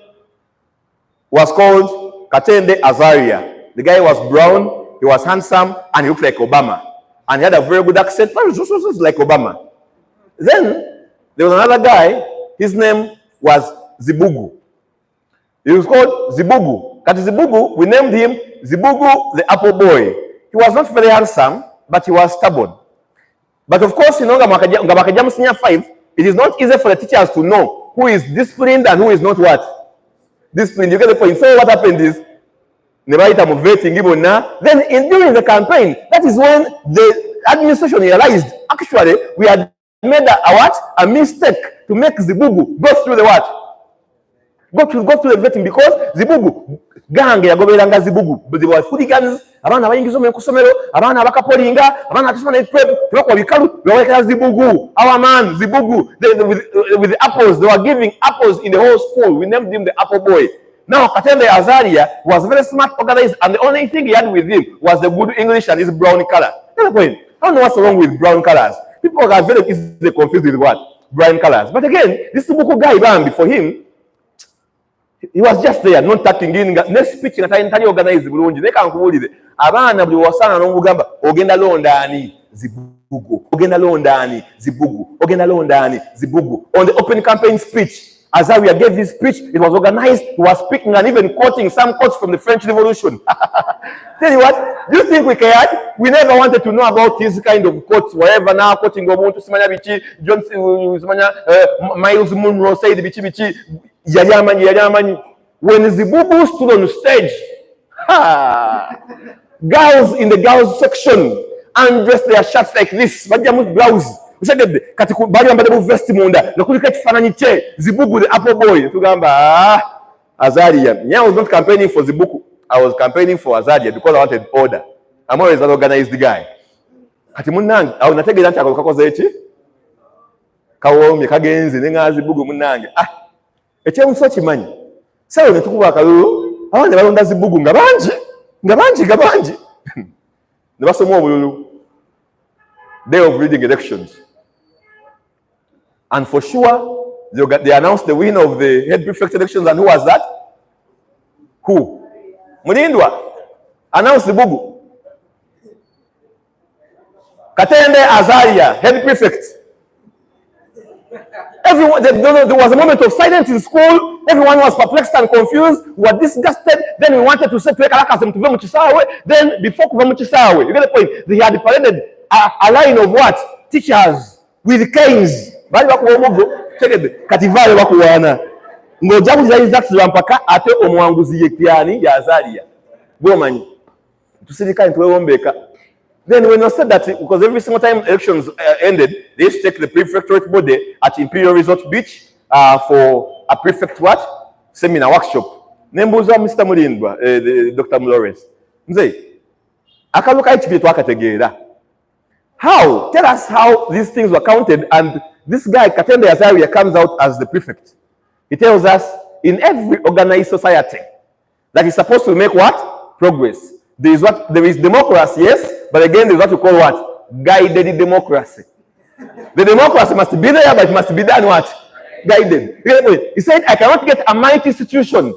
was called Katende Azaria. The guy was brown, he was handsome, and he looked like Obama. And he had a very good accent, like Obama. Then there was another guy, his name was Zibugu. He was called Zibugu. Kati Zibugu, we named him Zibugu the Apple Boy. He was not very handsome, but he was stubborn. But of course, Ngabakajam Senior 5, it is not easy for the teachers to know who is disciplined and who is not what? Disciplined. You get the point. So what happened is, then during the campaign, that is when the administration realized, actually, we had made a mistake to make Zibugu go through the what? Go through the vetting, because Zibugu, gange ya goberanga Zibugu, but they were hooligans, abana bayingizo mu kusomero, abana abakapolinga, abana atusana prep, tuloko bikalu, baweka Zibugu, our man Zibugu, with the apples, they were giving apples in the whole school. We named him the Apple Boy. Now, Katende Azaria was very smart, organized, and the only thing he had with him was the good English and his brown color. That's the point. I don't know what's wrong with brown colors. People are very easily confused with what? Brown colors. But again, this Zibugu guy, before him, he was just there, not tucking in. Next speech, I organized the Burundi. They can't hold it. Abana Buwasana no Mugamba, Ogenda Londani, Zibugu, Ogenda Londani, Zibugu, Ogenda Londani, Zibugu. On the open campaign speech, Azaria gave his speech, it was organized, he was speaking and even quoting some quotes from the French Revolution. Tell you what, do you think we cared? We never wanted to know about these kind of quotes, whatever now, quoting Omuntu Simanya Bichi, Miles Monroe said Bichi, Yayamani. When Zibubu stood on stage, girls in the girls section undressed their shirts like this, Bajamus blouse. Katiku bali ambade vesti munda nakulika kifananyi che Zibugu the Apple Boy tugamba Azaria. I was not campaigning for Zibugu, I was campaigning for Azaria because I wanted order. I'm always an organized guy. Kati munange au nategera nti akakoza echi kawo kagenzi nenga Zibugu munange eche musochi manyi sawo netukuba akalulu abandi balonda Zibugu ngabanji nebasomo obululu day of reading elections. And for sure, they announced the winner of the head prefect elections. And who was that? Who? Mulindwa announced the Bubu. Katende Azaria, head prefect. Everyone, there was a moment of silence in school. Everyone was perplexed and confused. We were disgusted. Then we wanted to say to Ekalakasem to Vemuchisawe. Then before Vemuchisawe, you get the point? They had paraded a line of what? Teachers with canes. Bali bakuwomogo chekede kativale bakuwana ngojabu zaizakira mpaka ate omwanguzi yekyani ya Azaria gomanyi tusirika ntwewombeka. Then when you said that, because every single time elections ended, they used to take the prefectorate body at Imperial Resort Beach for a prefect what? Seminar workshop. Nembuza Mr. Mulindwa, Dr. Lawrence. Nze akaluka ichi bitu akategeera. How? Tell us how these things were counted. And this guy, Katende Azaria, comes out as the prefect. He tells us, in every organized society, that is supposed to make what? Progress. There is democracy, yes, but again, there is what you call what? Guided democracy. The democracy must be there, but it must be done what? Guided. He said, I cannot get a mighty institution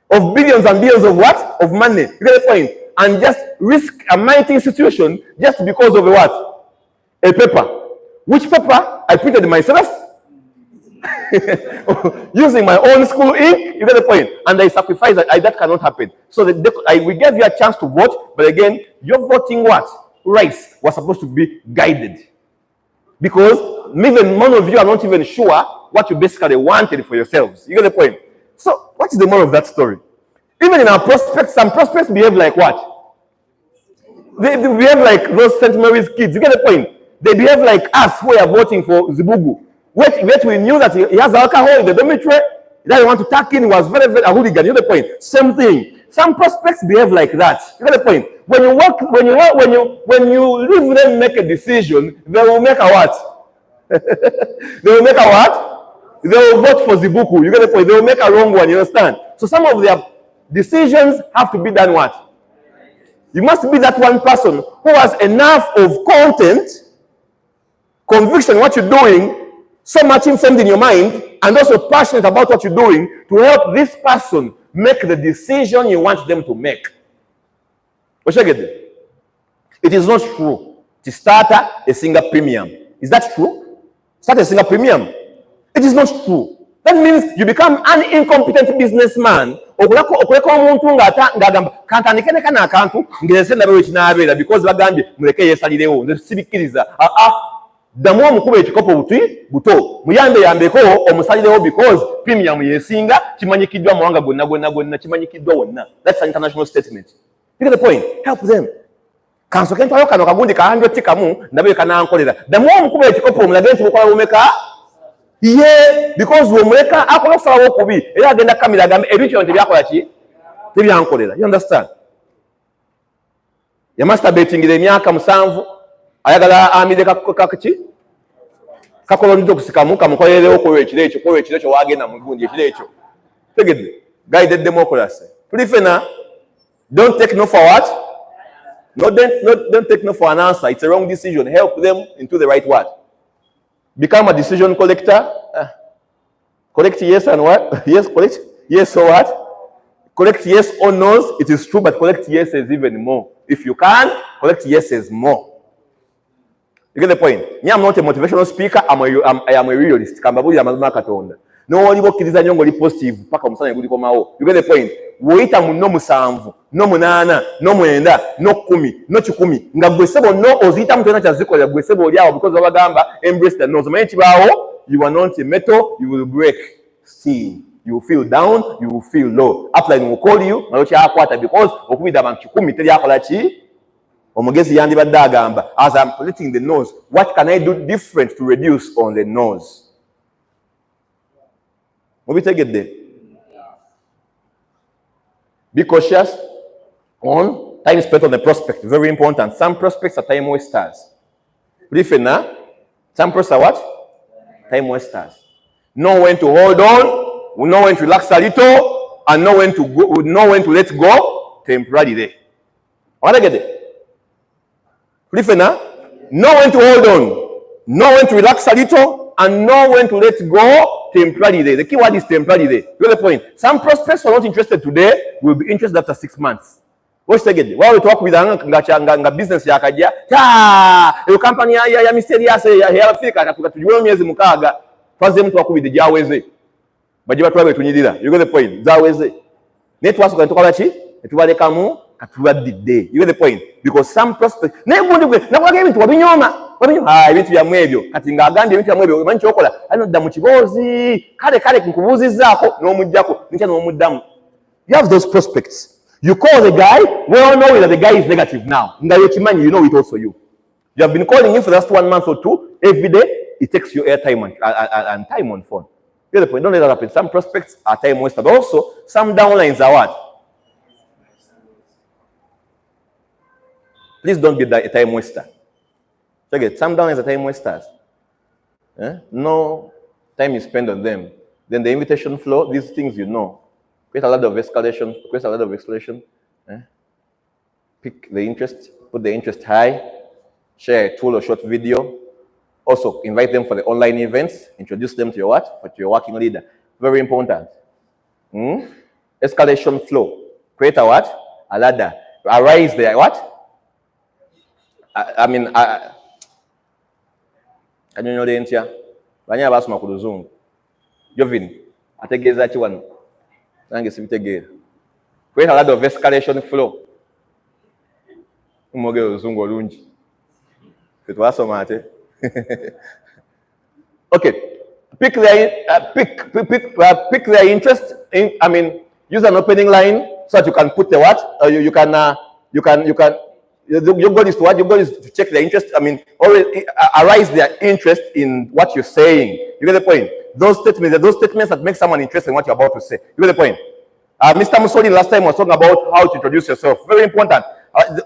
of billions and billions of what? Of money. You get the point? and just risk a mighty situation just because of a what? A paper. Which paper I printed myself using my own school ink. You get the point? And I sacrifice that cannot happen. So we gave you a chance to vote, but again, your voting what? Rights was supposed to be guided. Because even none of you are not even sure what you basically wanted for yourselves. You get the point? So, what is the moral of that story? Even in our prospects, some prospects behave like what? They behave like those St. Mary's kids. You get the point? They behave like us who are voting for Zibugu. Wait, we knew that he has alcohol in the dormitory. He doesn't want to tuck in. He was very, very a hooligan. You get the point? Same thing. Some prospects behave like that. You get the point? When you leave them make a decision, they will make a what? They will make a what? They will vote for Zibuku. You get the point? They will make a wrong one. You understand? So some of their decisions have to be done what? You must be that one person who has enough of content, conviction, what you're doing, so much informed in your mind, and also passionate about what you're doing to help this person make the decision you want them to make. It is not true to start a single premium. Is that true? Start a single premium. It is not true. That means you become an incompetent businessman. Because damu omukube ekikopo buto muyambe yambeko omusalirewo because premium yesinga kimanyikidwa amawanga gonna kimanyikidwa wonna. That's an international statement. You get the point? Help them. Kanso kentwayo kano kagundi kahandyo tikamu ndabe kanankolera damu omukube ekikopo omulage nti mukola bumeka because womuleka akola kusalawo kubi era agenda kamera agambe ebintu tebyakola ki tebyankolera. You understand? Ya masturbating emyaka 7 ayagala amide kakaki kakola ndo kusikamu kamukolerewo ko ekiro wagenda mu gundi ekiro tegedde guided democracy tulifena. Don't take no for what? Don't take no for an answer. It's a wrong decision. Help them into the right word. Become a decision collector. Collect yes and what? Yes, collect yes or what? Collect yes or no's. It is true, but collect yeses even more. If you can, collect yeses more. You get the point? Me, I'm not a motivational speaker. I am a realist. Kambabuli amazima katonda. No one kiriza nyongo li positive paka omusanya guli komao. You get the point? Woita muno musanvu, no munana, no mwenda, no 10, no 10. Nga gwesebo no ozita mtu ena chaziko gwesebo oliawo because abagamba embrace the nose. Manyi kibawo, you are not a metal, you will break steel. You will feel down, you will feel low. Upline will call you, malochi akwata because okubida abantu 10 teri akola ki? Omugezi yandi badde agamba, as I'm collecting the nose, what can I do different to reduce on the nose? There. Be cautious on time spent on the prospect. Very important. Some prospects are time wasters. Some prospects are what? Time wasters. Know when to hold on, know when to relax a little, and know when to let go temporarily. What I get it? Know when to hold on, know when to relax a little, and know when to let go temporarily. The key word is temporarily. You get the point? Some prospects who are not interested today will be interested after 6 months. What's the get? While we talk with a business yakaja, your company ya mysterious ya Africa tujuwe miezi mukaga. First them talk with the jaweze. Bajiba tuwabe tunyidira. You get the point? Zaweze. Networks kwa ntoka bachi, tuwale kamu katuwa day. You get the point? Because some prospects na kwa game tuwabinyoma. Ebintu byamwebyo kati ngagambye ebintu byamwebyo manyi kyokola anodda mu kibozi kale nkubuuzizaako n'omujjako nkya n'omuddamu. You have those prospects. You call the guy well knowing that the guy is negative now. Nga yokimanyi, you know it also you. You have been calling him for the last 1 month or 2 every day. It takes you airtime and time on phone. You get the point? Don't let that happen. Some prospects are time wasters, but also some downlines are what? Please don't be a time waster. Some down is a time wasters. No time is spent on them. Then the invitation flow, these things you know. Create a lot of escalation, pick the interest, put the interest high, share a tool or short video. Also invite them for the online events, introduce them to your what? To your working leader. Very important. Escalation flow. Create a what? A ladder. arise there. What? I mean, I don't know the answer. Banya basuma ku luzungu. Jovin, ategeeza ki wano? Nange sibitegeera. Create a lot of escalation flow. Umogero luzungu olungi. Twasoma ate. Okay. Pick their interest in, I mean, use an opening line so that you can put the what? You can your goal is to what? Your goal is to check their interest. I mean, always arise their interest in what you're saying. You get the point? Those statements that make someone interested in what you're about to say. You get the point? Mr. Mussolini last time was talking about how to introduce yourself. Very important.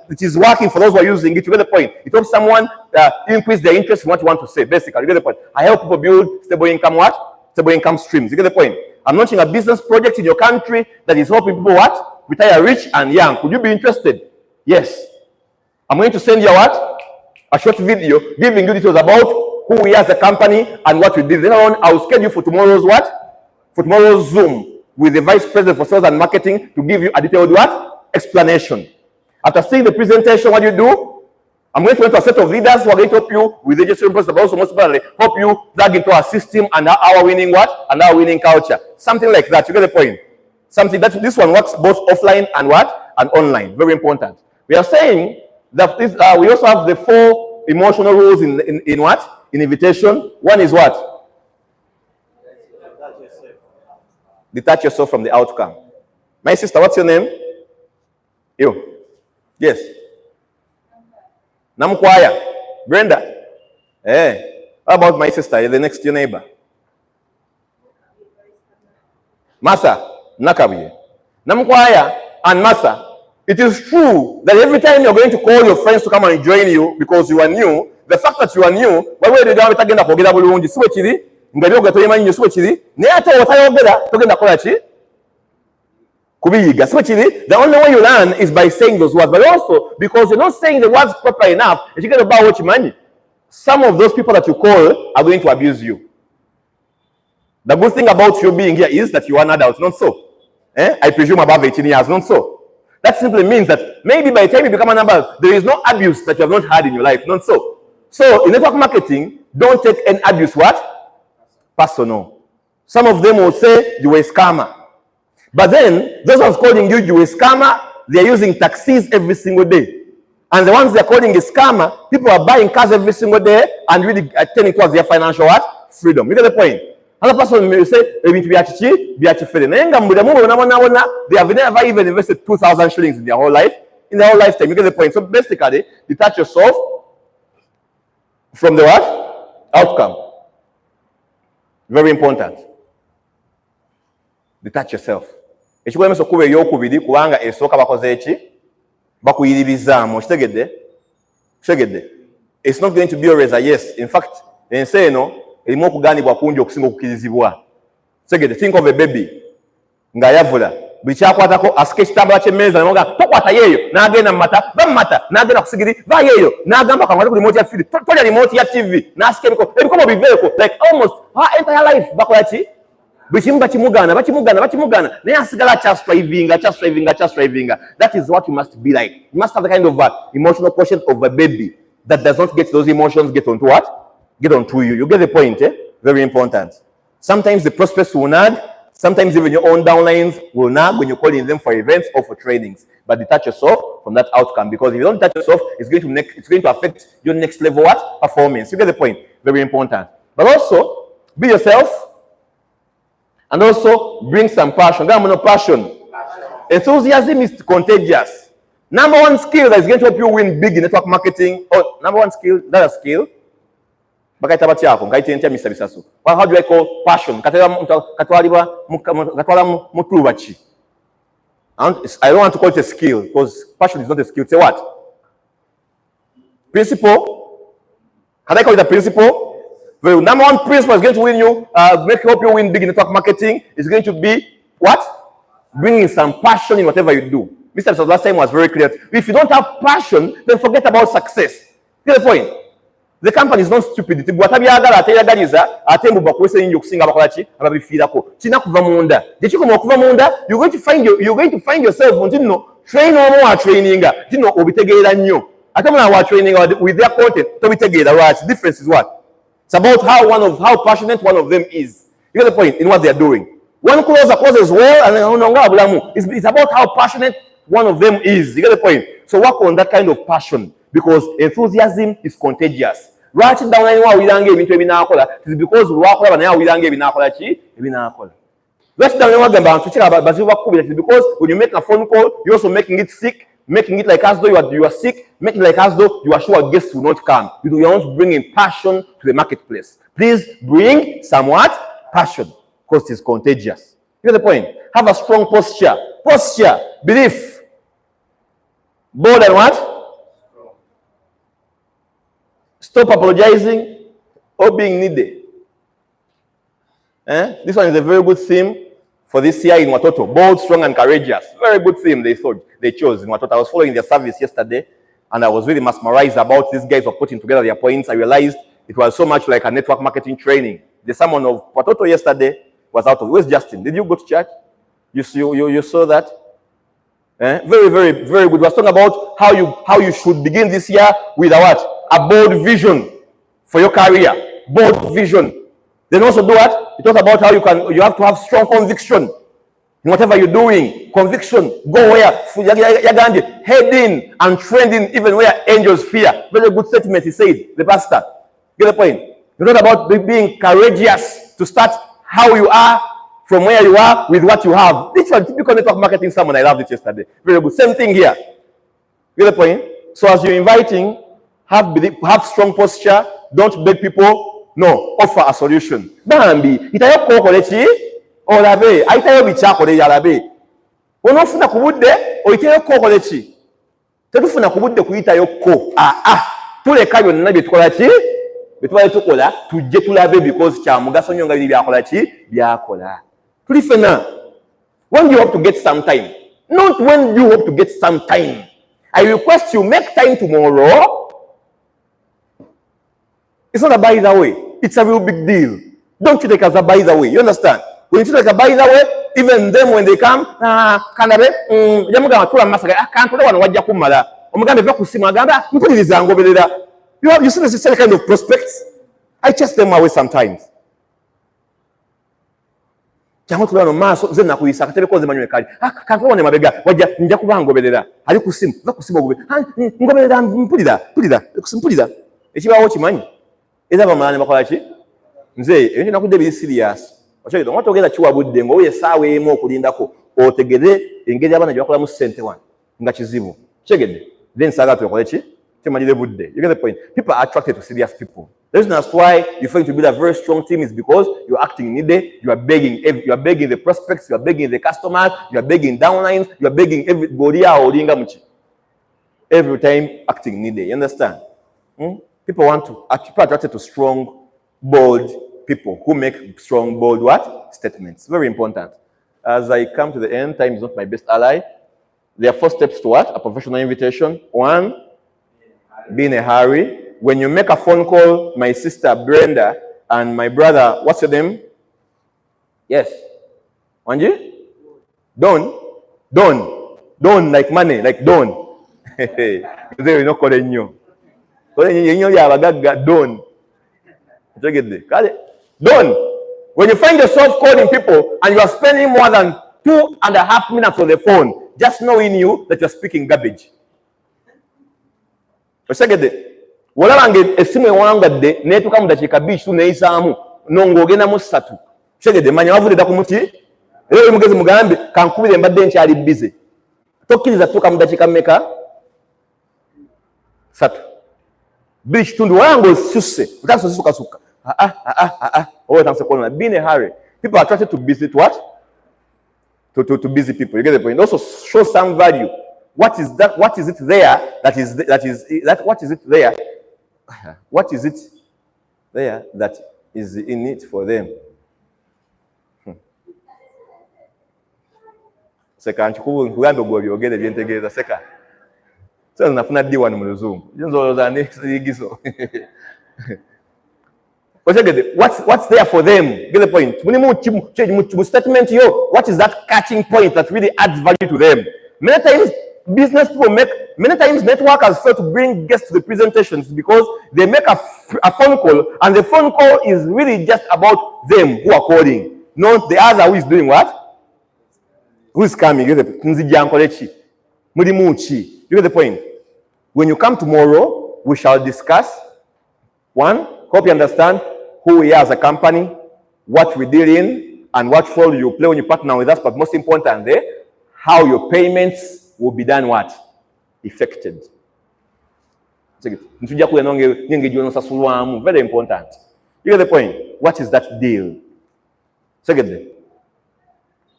It is working for those who are using it. You get the point? It helps someone increase their interest in what you want to say. Basically, you get the point? I help people build stable income what? Stable income streams. You get the point? I'm launching a business project in your country that is helping people what? Retire rich and young. Could you be interested? Yes. I'm going to send you what? A short video giving you details about who we are as a company and what we did. Then on, I'll schedule for tomorrow's what? For tomorrow's Zoom with the Vice President for Sales and Marketing to give you a detailed what? Explanation. After seeing the presentation, what do you do? I'm going to enter a set of leaders who are going to help you with the registration process, but also most importantly, help you plug into our system and our winning what? And our winning culture. Something like that. You get the point? Something that this one works both offline and what? And online. Very important. We are saying that this, we also have the 4 emotional rules in what? In invitation. One is what? Detach yourself from the outcome. My sister, what's your name? You. Yes. Namkwaya. Brenda. Hey. How about my sister? You're the next your neighbor. Masa. Nakabiye. Namkwaya and Masa. It is true that every time you're going to call your friends to come and join you because you are new, the fact that you are new, why would you do it again? Kogera bulungi swechiri, ngabyo gatoyema nyo swechiri, ne ate otayogera togenda kola chi? Kubiyiga swechiri. The only way you learn is by saying those words, but also because you're not saying the words properly enough, if you get about what you money, some of those people that you call are going to abuse you. The good thing about you being here is that you are an adult, not so. I presume above 18 years, not so. That simply means that maybe by the time you become an adult, there is no abuse that you have not had in your life, not so. So in network marketing, don't take an abuse what? Personal. Some of them will say you were a scammer. But then, those ones calling you were a scammer, they are using taxis every single day. And the ones they are calling a scammer, people are buying cars every single day and really turning towards their financial what? Freedom. You get the point? Another person may say, they have never even invested 2,000 shillings in their whole life, in their whole lifetime. You get the point? So basically, detach yourself from the what? Outcome. Very important. Detach yourself. Ekikulemesa okuba ey'okubiri kubanga esooka bakoze eki? Bakuyiririzaamu. Kitegedde? It's not going to be always a yes. In fact, ensi eno erimu okugaanibwa kungi okusinga okukirizibwa. Kitegedde? Think of a baby ng'ayavula. Buli kyakwatako asika ekitambala ky'emmeeza nemoga tokwata yeeyo n'agenda mu mata, va mu mata n'agenda ku sigiri, va yeeyo n'agamba akamwate ku remote ya firi, tolya remote ya TV n'asika ebikomo biveeko, like almost her entire life bakola ki? Buli kimu bakimugaana naye asigala akyastrivinga. That is what you must be like. You must have the kind of emotional quotient of a baby that does not get those emotions get onto what? Get onto you. You get the point, eh? Very important. Sometimes the prospects will nag. Sometimes even your own downlines will nag when you're calling them for events or for trainings. But detach yourself from that outcome, because if you don't detach yourself, it's going to affect your next level what? Performance. You get the point? Very important. But also, be yourself and also bring some passion. Passion. Enthusiasm is contagious. Number one skill that is going to help you win big in network marketing. Oh, number one skill, that's a skill. How do I call passion? I don't want to call it a skill, because passion is not a skill. Say what? Principle? Can I call it a principle? The number one principle is going to win you, help you win big in network marketing, is going to be what? Bringing some passion in whatever you do. Mr. last time was very clear. If you don't have passion, then forget about success. Get the point? The company is not stupid. You're going to find yourself Train or training, you know, obitegeera nnyo. Ate muna wa training with their content, tobitegeera lwaki. Difference is what? It's about how passionate one of them is. You get the point in what they are doing. One closes well, and it's about how passionate one of them is. You get the point? So work on that kind of passion because enthusiasm is contagious. Write it down anywhere we don't give into ebinakola. It is because we work on now we don't give ebinakola chi ebinakola. Write it down anywhere about to check about it is because when you make a phone call, you're also making it sick, making it like as though you are sick, making it like as though you are sure guests will not come. You want to bring in passion to the marketplace. Please bring somewhat passion because it's contagious. You get the point? Have a strong posture. Posture, belief. Bold and what? Stop apologizing or being needy. This one is a very good theme for this year in Watoto. Bold, strong, and courageous. Very good theme they chose in Watoto. I was following their service yesterday, and I was really mesmerized about these guys were putting together their points. I realized it was so much like a network marketing training. The sermon of Watoto yesterday was out of. Where's Justin? Did you go to church? You saw that? Very, very, very good. We were talking about how you should begin this year with a what? A bold vision for your career. Bold vision. Then also do what? It talks about how you have to have strong conviction in whatever you're doing. Conviction. Go where? Head in and trend in even where angels fear. Very good statement he said, the pastor. Get the point? It's not about being courageous to start how you are from where you are with what you have. This one, typical network marketing sermon. I loved it yesterday. Very good. Same thing here. Get the point? So as you're inviting, have strong posture. Don't beg people. No, offer a solution. Bambi, itayo kokole chi olabe, aitayo bichakole yalabe. Onofuna kubudde, oitayo kokole chi. Tetufuna kubudde kuyitayo ko. Tuleka byonna bye tukola chi? Bitwale tukola, tujje tulabe because kya mugaso nnyo nga biri byakola chi? Byakola. Tulifena. When you hope to get some time, not when you hope to get some time. I request you make time tomorrow. It's not a by the way. It's a real big deal. Don't treat it as a by the way. You understand? When you treat it like a by the way, even them when they come, you see the same kind of prospects. I chase them away sometimes. Eza bamana bakola ki nze ebintu nakudde biri serious okyayito mwatogeza kiwabudde ngo oye saawe emu okulindako otegeze engeri abana gye bakola mu ssente wano nga kizibu kyegedde then saga tukole ki temalire budde. You get the point? People are attracted to serious people. The reason that's why you're going to build a very strong team is because you're acting needy, you are begging the prospects, you are begging the customers, you are begging downlines, you are begging everybody every time acting needy. You understand? People are attracted to strong, bold people who make strong, bold what? Statements. Very important. As I come to the end, time is not my best ally. There are 4 steps to what? A professional invitation. 1, be in a hurry. When you make a phone call, my sister Brenda and my brother, what's your name? Yes. Wanji? Don, like money, like Don. They're not calling you. Don. When you find yourself calling people and you are spending more than 2.5 minutes on the phone, just knowing you that you're speaking garbage. Walabange esimu ewangadde netuka mu dakiika 2 neeyisaamu n'ong'ogenda mu 3. Segede manya wavudde ku muti era mugezi mugambe kankubire mbadde nkyali busy. Tokkiriza tuka mu dakiika mmeka? 3. 2 kitundu wango susse utasukasuka. Always answer call. Be in a hurry. People are attracted to busy what? To busy people. You get the point? Also show some value. What is that? What is it there? What is it there? What is it there that is in it for them? Seka nchikubu nkugambe gwo byogere byentegeeza seka. So nafuna D1 mu luzungu. Nzoloza ne sigiso. What's there for them? Get the point. Mu statement yo, what is that catching point that really adds value to them? Many times business people make, many times networkers fail to bring guests to the presentations because they make a phone call, and the phone call is really just about them who are calling, not the other who is doing what? Who is coming? You get the point? When you come tomorrow, we shall discuss, one, hope you understand who we are as a company, what we deal in, and what role you play when you partner with us, but most importantly, how your payments will be done what? Effected. Very important. You get the point? What is that deal? Secondly,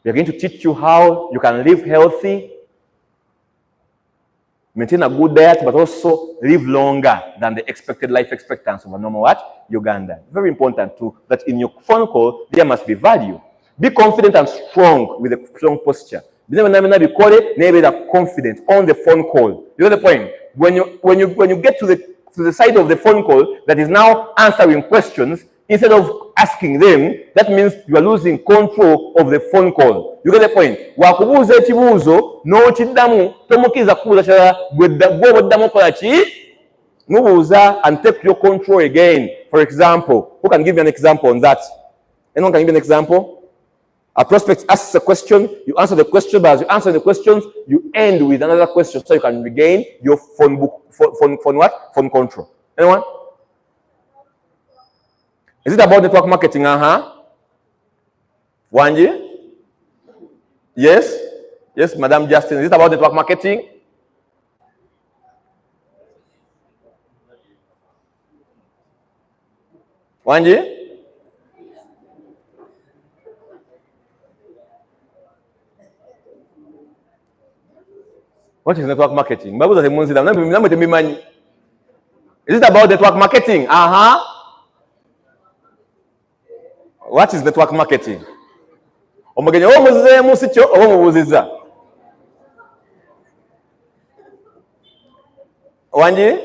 we are going to teach you how you can live healthy, maintain a good diet, but also live longer than the expected life expectancy of a normal what? Uganda. Very important too, that in your phone call, there must be value. Be confident and strong with a strong posture. Be confident on the phone call. You know the point? When you get to the side of the phone call that is now answering questions, instead of asking them, that means you are losing control of the phone call. You get the point? Wakubuza ekibuuzo n'okiddamu tomukkiriza kubuuza kirala gwe oddamu okola ki? Mubuuza and take your control again. For example, who can give me an example on that? Anyone can give me an example? A prospect asks a question, you answer the question, but as you answer the questions, you end with another question so you can regain your phone what? Phone control. Anyone? Is it about network marketing? Wanji? Yes? Yes, Madam Justin. Is it about network marketing? Wanji? What is network marketing? Is it about network marketing? What is network marketing? Wanji?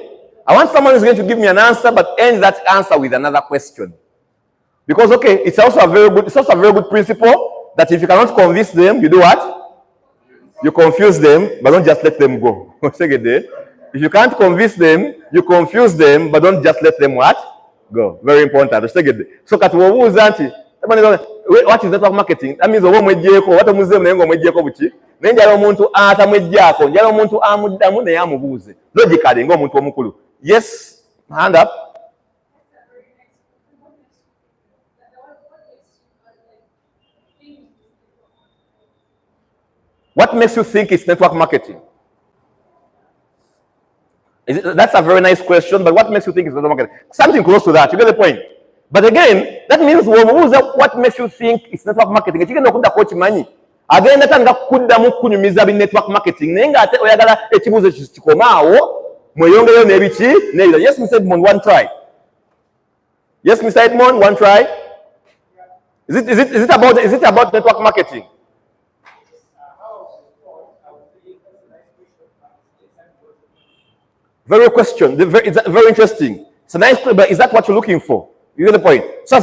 I want someone who's going to give me an answer, but end that answer with another question. Because okay, it's also a very good principle that if you cannot convince them, you do what? You confuse them, but don't just let them go. If you can't convince them, you confuse them, but don't just let them what? Go. Very important. So what is network marketing? That means what yes, hand up. What makes you think it's network marketing? That's a very nice question, but what makes you think it's network marketing? Something close to that. You get the point? But again, that means what makes you think it's network marketing? Again, that network marketing. Yes, Mr. Edmond, one try. Yes, Mr. Edmond, one try. Is it about network marketing? Very question. It's very interesting. It's a nice question, but is that what you're looking for? You get the point. So a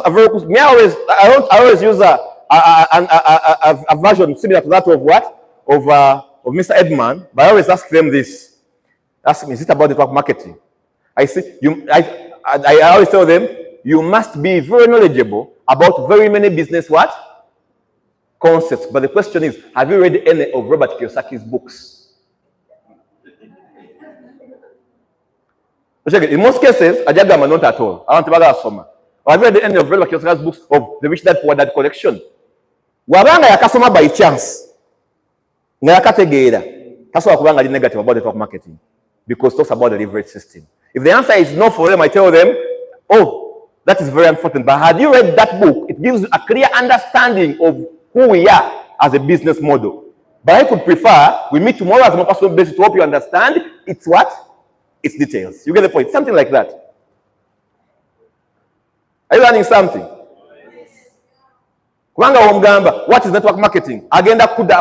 very good. I always use a version similar to that of what of Mr. Edman, but I always ask them this. Ask me, is it about network marketing? I always tell them you must be very knowledgeable about very many business what concepts. But the question is, have you read any of Robert Kiyosaki's books? In most cases, I just not at all. I want to buy summer. I've read the end of Robert Kiyosaki's books of the Rich Dad Poor Dad collection. Wabanga ya customer by chance. Nga kategera. That's why I'm negative about network marketing. Because it talks about the leverage system. If the answer is no for them, I tell them, oh, that is very important. But had you read that book, it gives you a clear understanding of who we are as a business model. But I could prefer we meet tomorrow as a more personal basis to help you understand it's what? Its details. You get the point. Something like that. Are you learning something? What is network marketing? Agenda kuda,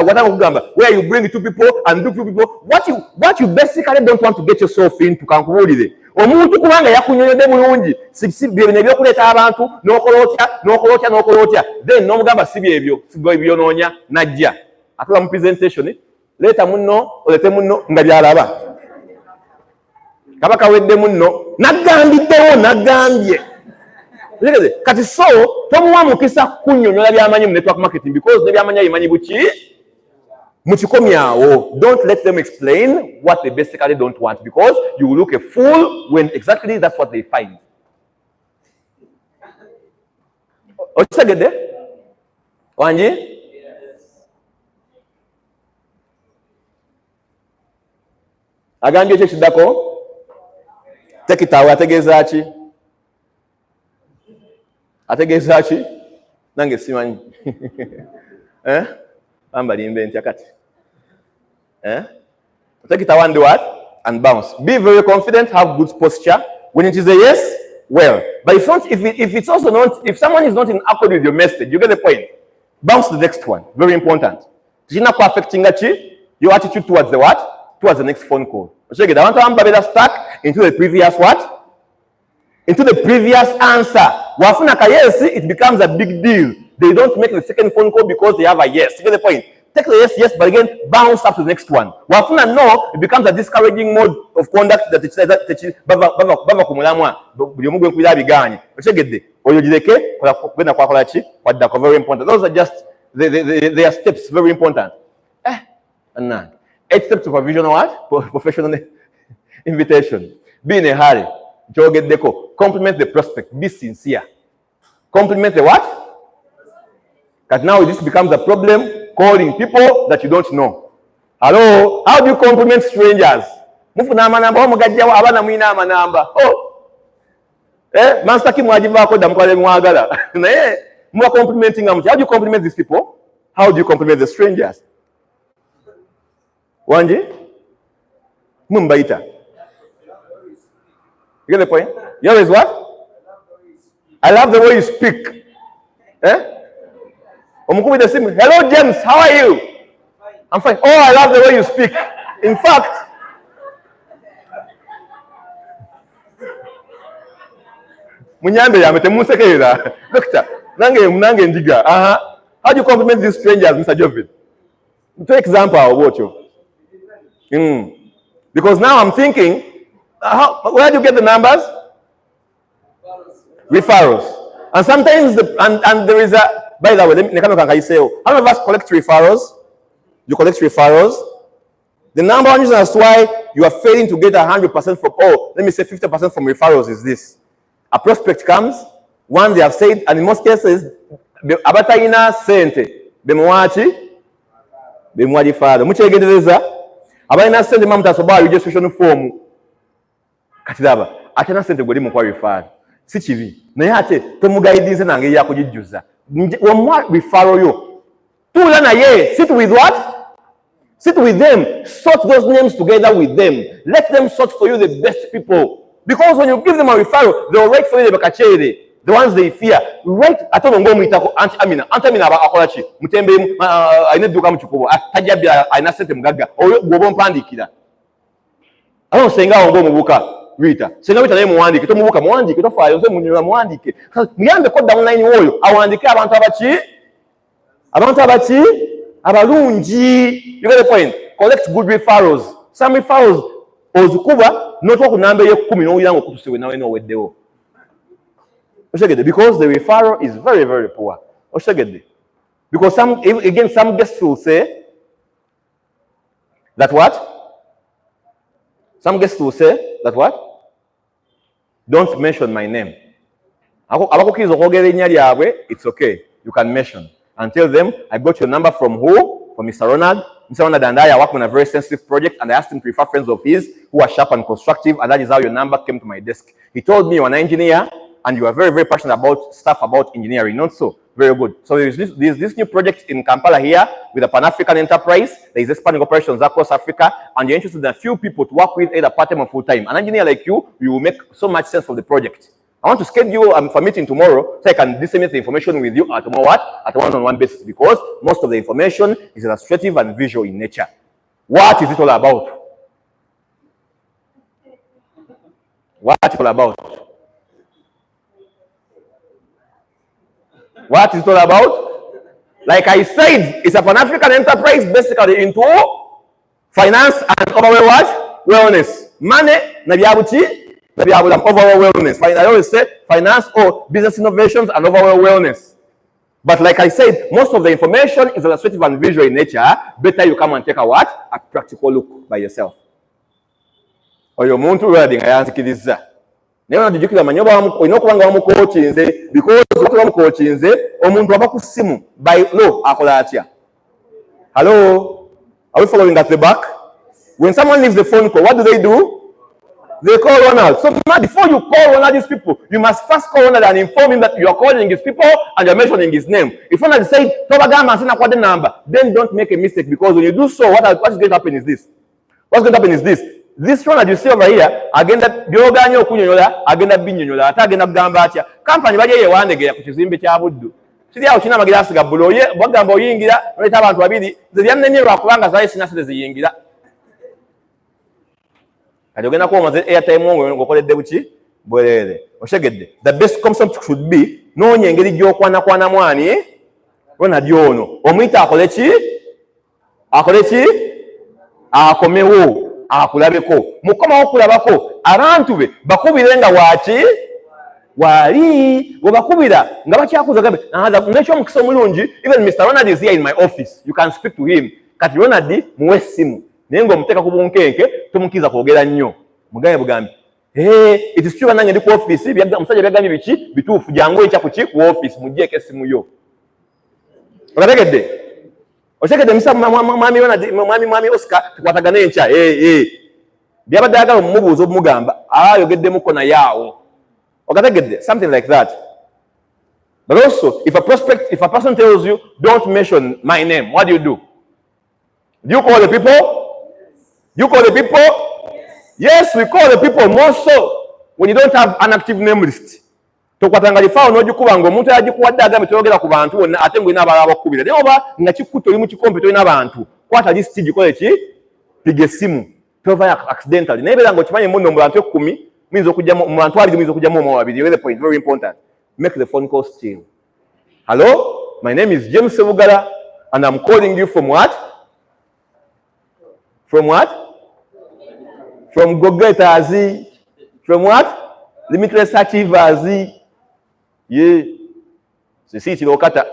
where you bring two people and do two people. What you basically don't want to get yourself into. Omuntu kubanga yakunyonyodde bulungi sibye nebyokuleta abantu n'okolotya then n'omugamba sibye ebyo sibyo byonoonya najja atula mu presentation Leta munno, olete munno, nga byalaba. Kabaka wedde munno, nagambiddewo, nagambye. Kati so, tomuwa mukisa kunnyonnyola by'amanyi mu network marketing because ne by'amanyi abimanyi buki? Mukikomyawo. Don't let them explain what they basically don't want because you will look a fool when exactly that's what they find. Okitegedde? Wangi? Agambye ekyo kiddako? Tekitaawe ategeeza ki? Ategeeza ki? Nange simanyi. Ambalimbe ntya kati. Take it and do what? And bounce. Be very confident, have good posture. When it is a yes, well. But if it's also not, if someone is not in accord with your message, you get the point. Bounce to the next one. Very important. Affecting your attitude towards the what? Towards the next phone call. I want to be stuck into the previous what? Into the previous answer. Wafunaka yes, it becomes a big deal. They don't make the second phone call because they have a yes. You get the point? Take the yes, but again, bounce up to the next one. Wafuna no, it becomes a discouraging mode of conduct that it says that bava kumulamwa buli omu gwe kwira biganye. Otegedde oyo gireke kwenda kwakola ki wadda ko very important. Those are just they are steps very important. And 8 steps to provisional what? Professional invitation. Be in a hurry. Jogeddeko. Compliment the prospect. Be sincere. Compliment the what? Because now this becomes a problem. Calling people that you don't know. Hello? How do you compliment strangers? Mufuna amanamba omugajjawo abana mwina amanamba. Master ki mwajivaako damukole mwagala. Naye mwa complimenting amuti. How do you compliment these people? How do you compliment the strangers? Wanji? Mumbaita. You get the point? You always what? I love the way you speak. Hello James, how are you? I'm fine. Oh, I love the way you speak. In fact, Doctor, nange ndiga. How do you compliment these strangers, Mr. Jovid? Take example about you. Because now I'm thinking, where do you get the numbers? Referrals. And sometimes and there is a. By the way, how many of us collect referrals? You collect referrals. The number one reason as to why you are failing to get 100% from, let me say 50% from referrals is this. A prospect comes, one they have said, and in most cases, abataina sente, bemwachi, bemwaji father. Muche egendereza, abaina sente mamta soba registration form. Katidaba, atena sente goli mukwa refer. Si chivi. Naye ate tomugaidinze nange yakujijjuza. What referral you? Sit with what? Sit with them. Sort those names together with them. Let them sort for you the best people. Because when you give them a referral, they'll write for you the ones they fear. Right? I told them go Aunt Amina Akolachi. Mutembe I need to come to Kubo. Tajabia I na sente mgaga. Or go pandikida. I don't say nga ngo mubuka. Rita. Senga wita naye muwandike. Tomubuka muwandike. Tofayo. Nze munyura muwandike. Muyambe kodda online woyo. Awandike abantu abachi. Abantu abachi. Abalungi. You get the point? Collect good referrals. Some referrals. Ozukuba. Not what number ye 10 n'oyira ng'okutusiwe nawe n'oweddewo. Oshegedde. Because the referral is very, very poor. Oshegedde. Because some guests will say that what? Some guests will say that what? Don't mention my name. It's okay. You can mention. And tell them, I got your number from who? From Mr. Ronald. Mr. Ronald and I are working on a very sensitive project, and I asked him to refer friends of his who are sharp and constructive, and that is how your number came to my desk. He told me you're an engineer, and you are very, very passionate about stuff about engineering. Not so. Very good. So there's this new project in Kampala here with a Pan-African enterprise. There is expanding operations across Africa, and you're interested in a few people to work with either part-time or full-time. An engineer like you will make so much sense for the project. I want to schedule for a meeting tomorrow so I can disseminate the information with you at a one-on-one basis, because most of the information is illustrative and visual in nature. What is it all about? What is it all about? What is it all about? Like I said, it's a Pan-African enterprise basically into Finance and overall what? Wellness. Money, overall wellness. I always say finance or business innovations and overall wellness. But like I said, most of the information is illustrative and visual in nature. Better you come and take a what? A practical look by yourself. Or your muntu wedding, I ask you this. Never did you kill a man? You know, coaching, because I'm coaching, omuntu abakusimu by no, akolatia. Hello? Are we following at the back? When someone leaves the phone call, what do? They call one out. So before you call one of these people, you must first call one and inform him that you are calling his people and you're mentioning his name. If one has said, the number, then don't make a mistake, because when you do so, what is going to happen is this. What's going to happen is this. This one that you see over here, agenda byoganyo kunyola, agenda binyonyola, ata agenda kugamba atya. Company baje yewandegeya ku kizimbe kya Buddu. Kiri awo kina magera asiga buloye, bagamba oyingira, oleta abantu babiri, ziryannemye kubanga zaye sinasire ziyingira. Ajogenda ko omaze airtime ngokoledde buki bwerere oshegedde. The best concept should be noonya engeri gy'okwana mwani wona dyono omuyita akole ki akomewo akulabeko mukomawo kulabako abantu be bakubirenga wali wabakubira nga bakyakuza gabe nekyo mukisa omulungi. Even Mr. Ronald is here in my office, you can speak to him. Kati Ronald muwe simu naye ng'omuteeka ku bunkenke tomukiza kwogera nnyo mugabe bugambi it is true nange ndi ku office omusajja byagambye biki bituufu jangu ekya kuki ku office mugjeeko essimu yo okategedde otegedde misa mwami Oscar tukwatagana enkya byabadde ayagala omumubuuza obumugamba ayogeddemuko naye awo okategedde something like that. But also if a person tells you don't mention my name, what do? Do you call the people? You call the people? Yes, we call the people more so when you don't have an active name list. Tokwatanga lifao n'ogikuba ng'omuntu yagikuwadde agambe toyogera ku bantu bonna ate ng'olina abalala bakukubira. Naye oba nga kikutta oli mu kikompe tolina bantu, kwata list gikole ki? Piga essimu. Tova accidentally. Naye beera ng'okimanyi mu bantu 10 muyinza okujjamu mu bantu 20 muyinza okujjamu omu babiri. You get the point. Very important. Make the phone call still. Hello? My name is James Sebugala and I'm calling you from what? From what? From Go-Getters. From what? Limitless Achievers. Yeah. Sisi kiri OQATA.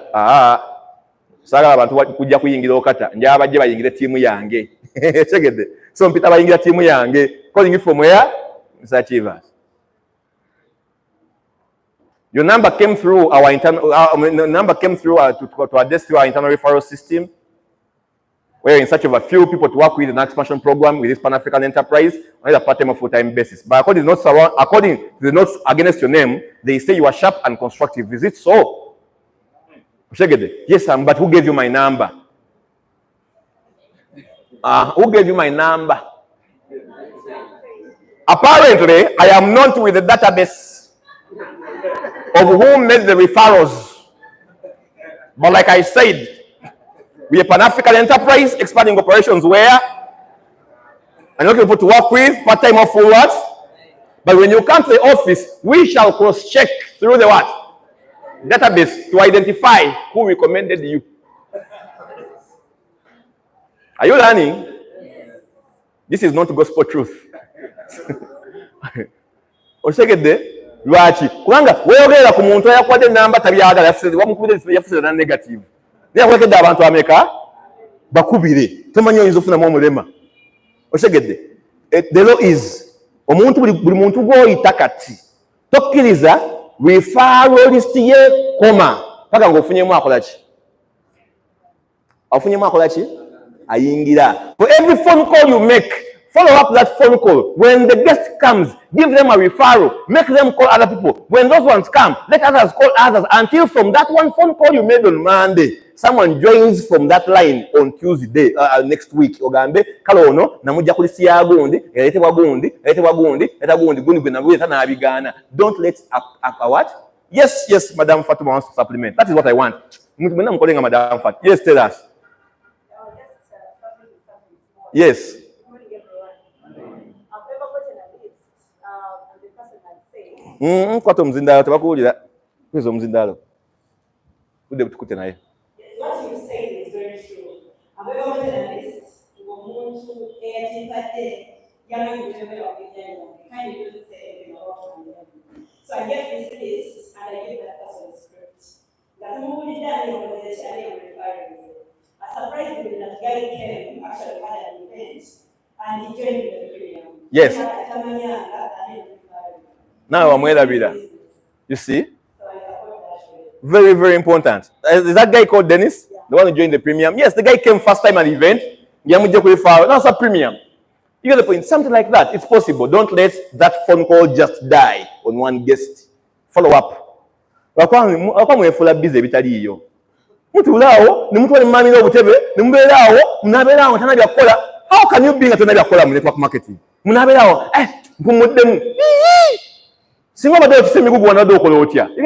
Sagala abantu kujja kuyingira OQATA. Njaba bajje bayingire tiimu yange. Chegede. So mpita bayingira tiimu yange. Calling you from where? Achievers. Your number came through our internal to address through our internal referral system. We're in search of a few people to work with an expansion program with this Pan-African enterprise on a part-time or full-time basis. But according to the notes against your name, they say you are sharp and constructive. Is it so? Yes, but who gave you my number? Who gave you my number? Apparently, I am not with the database of who made the referrals. But like I said, we are Pan-African enterprise expanding operations where I'm looking for to work with part-time or full what? But when you come to the office, we shall cross-check through the what? Database to identify who recommended you. Are you learning? This is not gospel truth. Oshegede lwaki kubanga weyogerera ku muntu ayakwadde namba tabyagala yafuze na negative. Yakwegedde abantu ameka bakubire tomanyi oyinza ofunamu omulema. Oshegedde the law is omuntu buli muntu gw'oyita kati tokkiriza referral list ye koma paka ng'ofunyemu akola ki ayingira. For every phone call you make, follow up that phone call. When the guest comes, give them a referral. Make them call other people. When those ones come, let others call others until from that one phone call you made on Monday, someone joins from that line on Tuesday next week. Ogambe kalo ono namujja kulisi ya gundi, eletebwa gundi gwe nabwe tana abigana. Don't let a what? Yes, Madam Fatuma wants to supplement. That is what I want. I'm calling Madam Fat. Yes, tell us. Yes. Kwata omuzindalo tebakuwulira kwiza omuzindalo udde butukute naye. What you say is very true. I've ever gotten a list of omuntu So I get this list and I give that person the script. That's what we did. Surprisingly, that guy came, actually had an event, and he joined the premium. Yes. Now I'm with Abida. You see? Very, very important. Is that guy called Dennis? Yeah. The one who joined the premium? Yes, the guy came first time at the event. That's a premium. You get the point. Something like that. It's possible. Don't let that phone call just die on one guest. Follow up. How can you be a network marketing? You get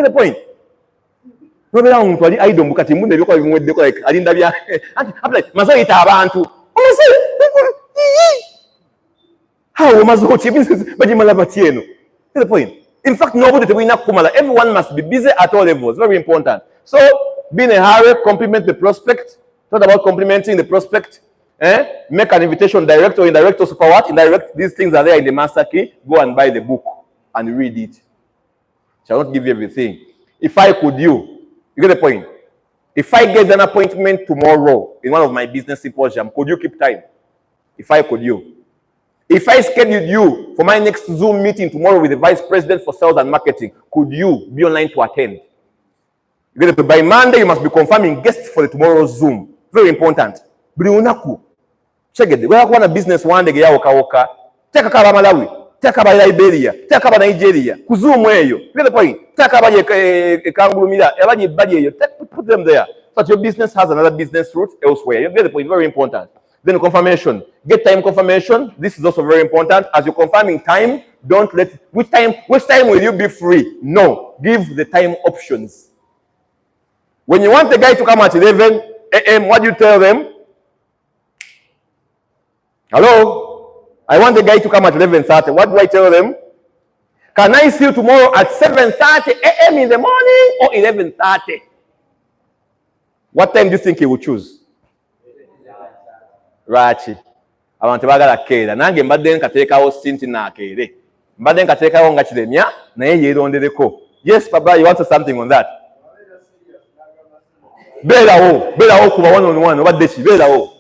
the point? How the point? In fact, nobody will not kumala. Everyone must be busy at all levels. Very important. So, be in a hurry, compliment the prospect. Talk about complimenting the prospect. Make an invitation, direct or indirect or super what? Indirect. These things are there in the master key. Go and buy the book and read it. Shall not give you everything. If I could, you get the point. If I get an appointment tomorrow in one of my business symposium, could you keep time? If I could, you. If I scheduled you for my next Zoom meeting tomorrow with the Vice President for Sales and Marketing, could you be online to attend? By Monday, you must be confirming guests for the tomorrow's Zoom. Very important. Check it. We have a business one day. Take a car Malawi. Take a Liberia. Take a Nigeria. Kuzumu eyo. Get the point. Take a Kangulumida. Put them there. But your business has another business route elsewhere. You get the point. Very important. Then confirmation. Get time confirmation. This is also very important. As you're confirming time, don't let which time will you be free? No. Give the time options. When you want the guy to come at 11 a.m., what do you tell them? Hello? I want the guy to come at 11:30. What do I tell them? Can I see you tomorrow at 7:30 a.m. in the morning or 11:30? What time do you think he will choose? Rachi. Abantu bagala keera. Nange mbadde nkateekawo sinti naakeere. Mbadde nkateekawo nga kiremya naye yeerondereko. Yes, Papa, you want something on that? Beerawo kuba one on one obadde ki beerawo.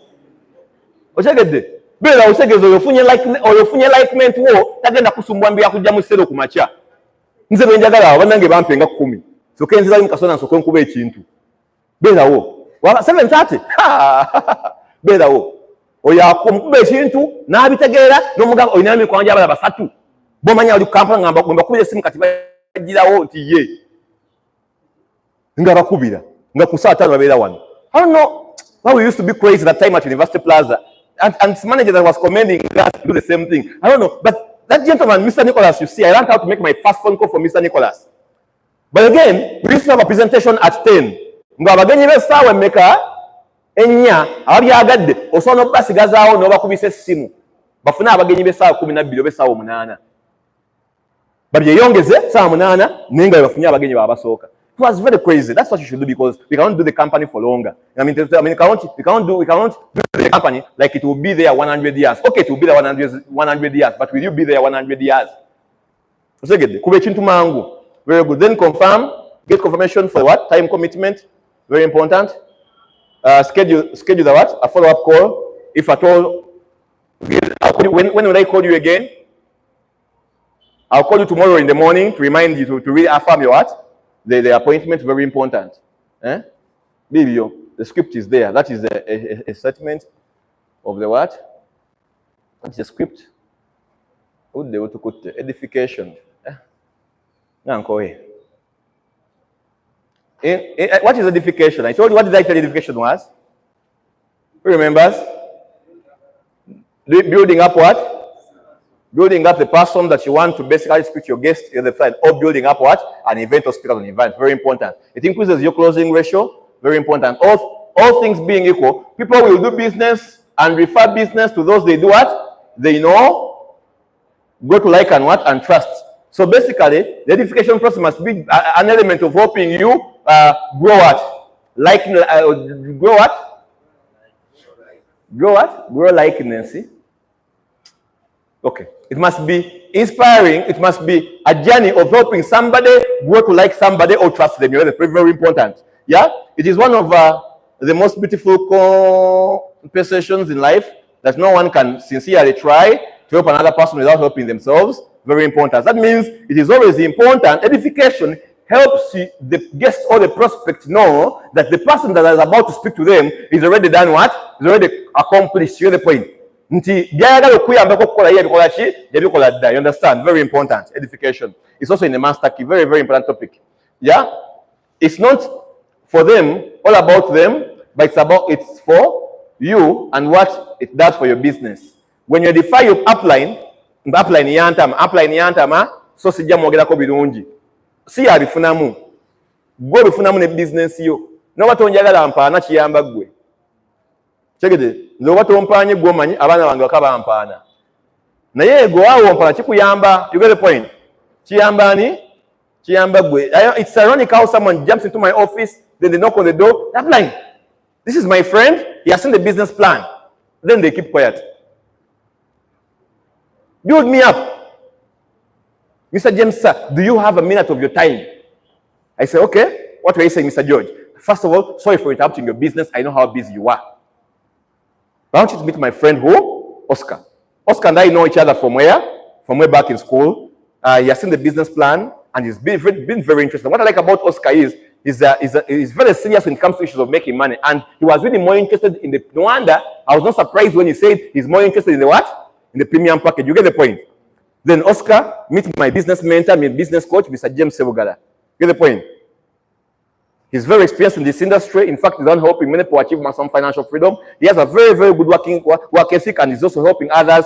Otegedde? Beerawo otegeze oyofunye likement wo tagenda kusumbwa mbi yakujja mu ssero ku makya. Nze bwe njagala awo bannange bampenga 10. Soke nzirayo mu kasona nsoke nkuba ekintu. Beerawo. 7:30? Beerawo. Oyakumkuba ekintu n'abitegeera n'omugamba olina emikono gy'abalala basatu. Bomanya oli kampala ngamba kubira essimu kati bagirawo nti ye. Nga bakubira. Nga ku saa 5 babeera wano. I don't know why we used to be crazy that time at University Plaza. And this manager that was commending us to do the same thing. I don't know. But that gentleman, Mr. Nicholas, you see, I learned how to make my first phone call for Mr. Nicholas. But again, we used to have a presentation at 10. Nga abagenyi b'essaawa emmeka ennya ababyagadde osobola n'okubasigazaawo n'obakubisa essimu bafune abagenyi b'essaawa 12 oba essaawa 8 babyeyongeze essaawa 8 naye nga bafunye abagenyi baabasooka. It was very crazy. That's what you should do because we cannot do the company for longer. We cannot do the company like it will be there 100 years. Okay, it will be there 100 years, but will you be there 100 years? Very good. Then confirm. Get confirmation for what? Time commitment. Very important. Schedule the what? A follow-up call. If at all. When will I call you again? I'll call you tomorrow in the morning to remind you to reaffirm your what? The appointment, very important. Baby, the script is there. That is a statement of the what? That's the script. Edification. What is edification? I told you what did I tell you edification was? Who remembers? Building up what? Building up the person that you want to basically speak to your guest in the side, or building up what? An event or speaker on an event. Very important. It increases your closing ratio. Very important. All things being equal, people will do business and refer business to those they do what? They know, go to like and what? And trust. So basically, the edification process must be an element of helping you grow what? Grow what? Grow what? Grow likeness. Okay. It must be inspiring. It must be a journey of helping somebody grow to like somebody or trust them. Very, very important. Yeah? It is one of the most beautiful conversations in life that no one can sincerely try to help another person without helping themselves. Very important. That means it is always important. Edification helps the guest or the prospect know that the person that is about to speak to them is already done what? Is already accomplished. You get the point? You understand? Very important. Edification. It's also in the master key. Very, very important topic. Yeah? It's not for them, all about them, but it's for you and what it does for your business. When you edify your upline yantama, so sijja mwogerako birungi. Si yabifunamu. Gwe bifunamu ne business yo. N'oba tonjagala mpaana kiyamba gwe. Chegede, nze oba tompaanye gwe omanyi abaana bange bakaba mpaana. Naye gwe awo mpaana kikuyamba, you get the point. Kiyamba ani? Kiyamba gwe. It's ironic how someone jumps into my office, then they knock on the door. Upline, this is my friend. He has seen the business plan. Then they keep quiet. Build me up. Mr. James, sir, do you have a minute of your time? I say, okay. What were you saying, Mr. George? First of all, sorry for interrupting your business. I know how busy you are. I want you to meet my friend who? Oscar. Oscar and I know each other from where? From way back in school. He has seen the business plan and he's been very interested. What I like about Oscar is he's very serious when it comes to issues of making money. And he was really more interested in the, no wonder, I was not surprised when he said he's more interested in the what? In the premium package. You get the point? Then Oscar, meet my business mentor, my business coach, Mr. James Sebugala. Get the point? He's very experienced in this industry. In fact, he's not helping many people achieve some financial freedom. He has a very, very good work ethic, and he's also helping others,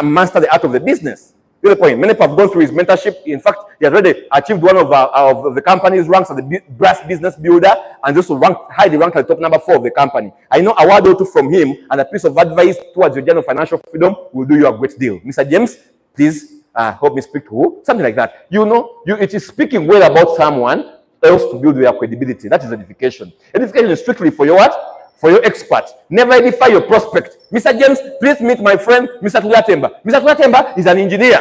master the art of the business. Get the point? Many people have gone through his mentorship. In fact, he has already achieved one of the company's ranks as the brass business builder, and also highly ranked at the top number 4 of the company. I know a word or two from him, and a piece of advice towards your journey of financial freedom will do you a great deal. Mr. James, please help me speak to who? Something like that. It is speaking well about someone else to build their credibility. That is edification. Edification is strictly for your what? For your expert. Never edify your prospect. Mr. James, please meet my friend, Mr. Tulatemba. Mr. Tulatemba is an engineer.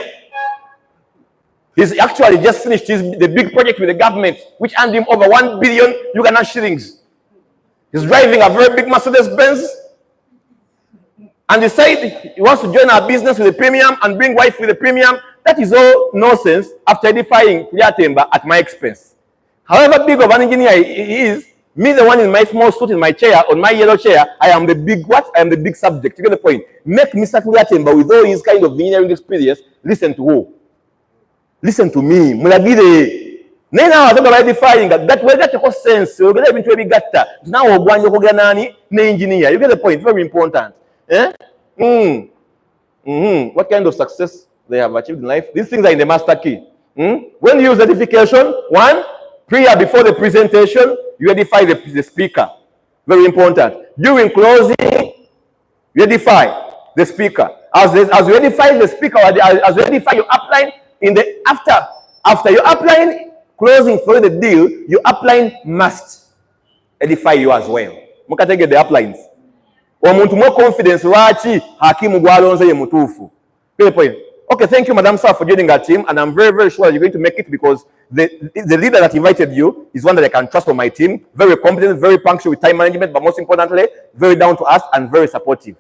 He's actually just finished the big project with the government, which earned him over 1 billion Uganda shillings. He's driving a very big Mercedes-Benz. And he said he wants to join our business with a premium and bring wife with a premium. That is all nonsense after edifying Tulatemba at my expense. However big of an engineer he is, me, the one in my small suit in my chair, on my yellow chair, I am the big what? I am the big subject. You get the point? Make Mr. Tulatemba with all his kind of engineering experience, listen to who? Listen to me. Mulagire. Now I think about edifying that way that makes sense. You're going to be gatta. Now we're going to go nani engineer. You get the point? Very important. Eh? What kind of success they have achieved in life? These things are in the master key. When you use edification, 1, prayer before the presentation, you edify the speaker. Very important. During closing, you edify the speaker. As you edify the speaker, as you edify your upline, after your upline closing for the deal, your upline must edify you as well. Mukatege the uplines. Omuntu more confidence lwaki hakimu gwalonze ye mutuufu. Okay, thank you, Madam Sir, for joining our team, and I'm very, very sure you're going to make it because the leader that invited you is one that I can trust on my team. Very competent, very punctual with time management, but most importantly, very down to earth and very supportive.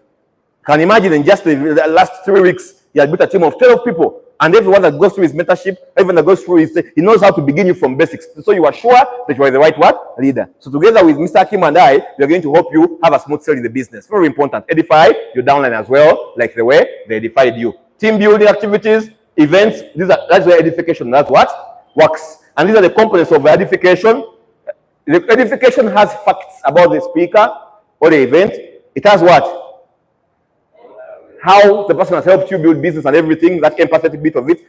Can you imagine in just the last 3 weeks, he had built a team of 12 people, and everyone that goes through his mentorship, everyone that goes through he knows how to begin you from basics. So you are sure that you are the right what? Leader. So together with Mr. Akim and I, we are going to help you have a smooth sale in the business. Very important. Edify your downline as well, like the way they edified you. Team building activities, events, that's where edification, that's what works. And these are the components of edification. The edification has facts about the speaker or the event. It has what? How the person has helped you build business and everything, that empathetic bit of it.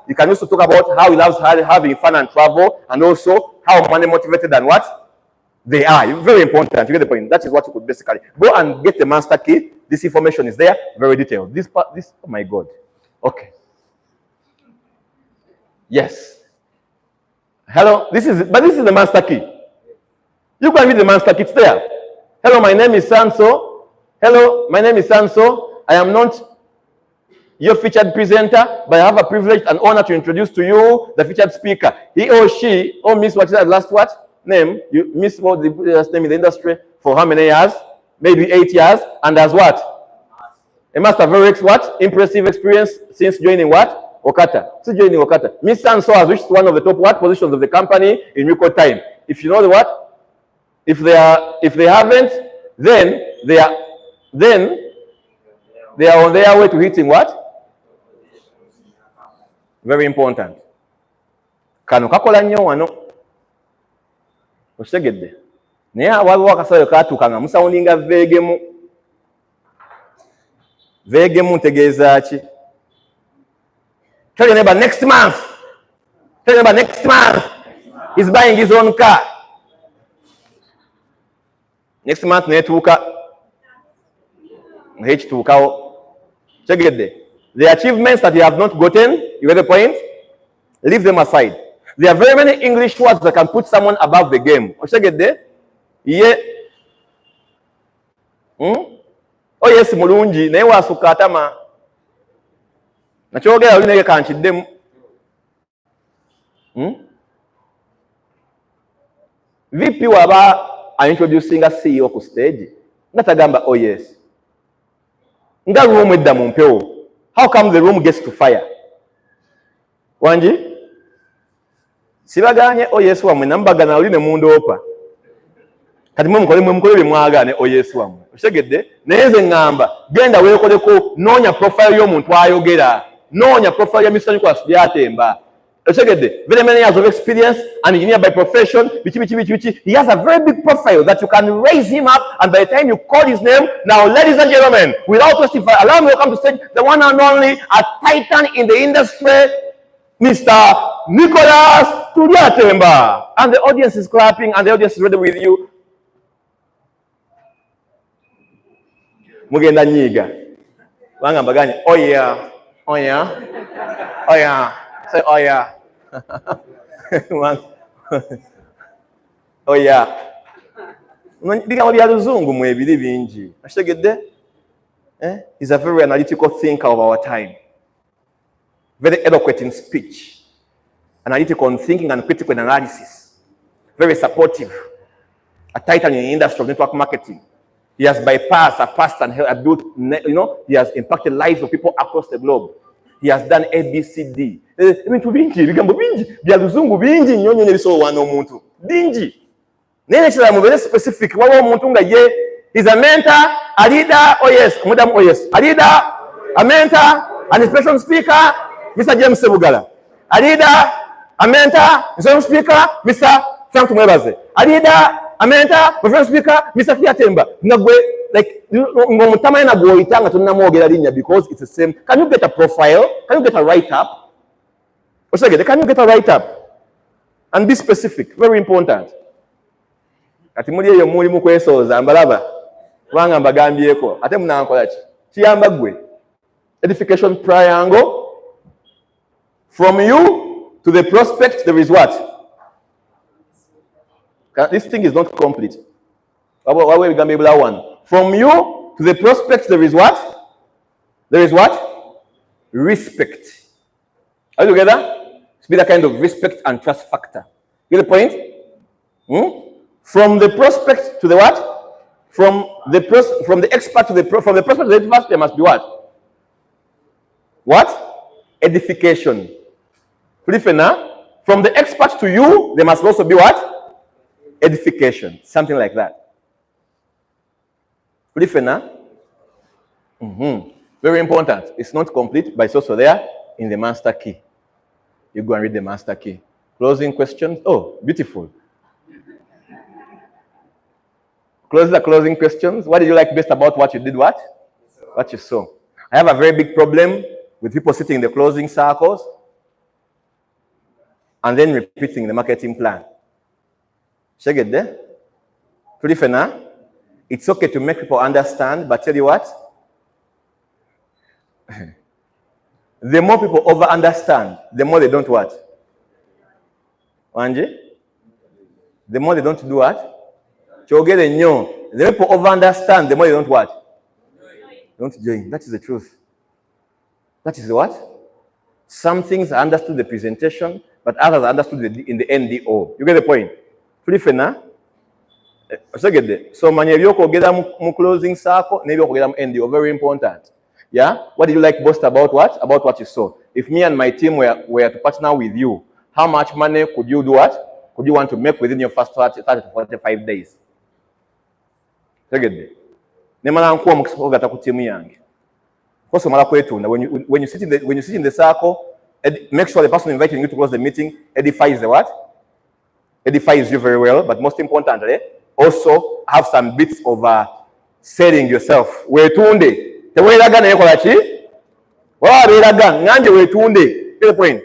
You can also talk about how he loves having fun and travel, and also how money motivated and what they are. Very important. You get the point. That is what you could basically go and get the master key. This information is there, very detailed. This, oh my God. Okay. Yes. Hello. This is the master key. You can read the master key. It's there. Hello, my name is Sanso. Hello, my name is Sanso. I am not. your featured presenter, but I have a privilege and honor to introduce to you the featured speaker. He or she, or Miss, what is that last what? Name? You Miss what the last name in the industry for how many years? Maybe 8 years, and as what? A master very what? Impressive experience since joining what? OQATA. Since joining OQATA. Miss Sanso has reached one of the top what positions of the company in record time. If you know the what? If they haven't, then they are on their way to hitting what? Very important. Kano kakola nnyo wano. Okitegedde. Naye waliwo akasayo kaatuuka nga musawuninga veegemu. Veegemu ntegeeza ki? Tell your neighbor next month. Tell your neighbor next month. He's buying his own car. Next month netuuka. Hekituukawo. Tegedde. The achievements that you have not gotten, you get the point? Leave them aside. There are very many English words that can put someone above the game. Tegedde? Ye. Oh yes, mulungi. Naye wasuka atama. Nakyogera oli naye kankiddemu. VP waba introducing a CEO ku stage. Natagamba oh yes. Nga room edda mu mpewo. How come the room gets to fire? Wanji? Sibaganye oh yes wamwe nambagana oli ne mundoopa. Kati mukole bye mwagaane oh yes wamwe. Okitegedde? Naye nze ngamba genda weekoleko noonya profile y'omuntu ayogera. Noonya profile ya Mr. Nicholas Byatemba. Very many years of experience, an engineer by profession. He has a very big profile that you can raise him up, and by the time you call his name, now, ladies and gentlemen, without wasting time, allow me to welcome to stage the one and only, a titan in the industry, Mr. Nicholas Byatemba. And the audience is clapping, and the audience is ready with you. Mugenda nyiga. Wanga mbagani, oh yeah, oh yeah, oh yeah. Say, oh yeah. Oh yeah. Bigambo bya luzungu mu ebiri bingi. Akitegedde? He's a very analytical thinker of our time. Very eloquent in speech. Analytical in thinking and critical analysis. Very supportive. A titan in the industry of network marketing. He has bypassed, passed and built, he has impacted lives of people across the globe. He has done ABCD. Ebintu bingi, bigambo bingi, bya luzungu bingi nnyo nnyo ebisobola omuntu. Bingi. Naye kirala mubere specific, waliwo omuntu nga ye, he's a mentor, a leader, oh yes, madam, oh yes, a leader, a mentor, an inspiration speaker, Mr. James Sebugala. A leader, a mentor, inspiration speaker, Mr. Frank Mwebaze. A leader, a mentor, inspiration speaker, Mr. Byatemba. Ngagwe, like, ngomutama ena gwoyita nga tunnamwogera linnya because it's the same. Can you get a profile? Can you get a write-up? Can you get a write-up? And be specific. Very important. Kati muli eyo muli mu kwesooza mbalaba. Kubanga mbagambyeko. Ate munankola ki? Kiyamba gwe. Edification triangle. From you to the prospect, there is what? This thing is not complete. Why we gonna be able one? From you to the prospect, there is what? There is what? Respect. Are you together? It's be that kind of respect and trust factor. You get the point? From the prospect to the what? From the expert to the from the prospect to the expert, there must be what? What? Edification. From the expert to you, there must also be what? Edification. Something like that. Very important. It's not complete, but it's also there in the master key. You go and read the master key. Closing questions. Oh, beautiful. Closing questions. What did you like best about what you did? What you saw? I have a very big problem with people sitting in the closing circles and then repeating the marketing plan. Check it there. It's okay to make people understand, but tell you what? The more people over-understand, the more they don't what? Wanje? The more they don't do what? The more people over-understand, the more they don't what? Don't join. That is the truth. That is what? Some things are understood the presentation, but others are understood in the NDO. You get the point? Fulifena? So many ebyokwogera mu closing circle n'ebyokwogera mu NDO, very important. Yeah? What did you like most about what? About what you saw. If me and my team were to partner with you, how much money could you do what? Could you want to make within your first 30 to 45 days? Tegedde. Nemala nkuwa mukisa ogata ku team yange. Koso mala kwetunda when you sit in the circle, make sure the person inviting you to close the meeting edifies the what? Edifies you very well, but most importantly, also have some bits of selling yourself. Wetunde. Teweraga naye kola ki? Waberaga nganje wetunde. Get the point?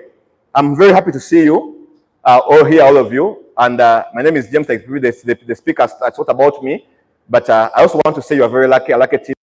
I'm very happy to see you all here, all of you. And my name is James. The speaker talked about me, but I also want to say you are very lucky. I like a team.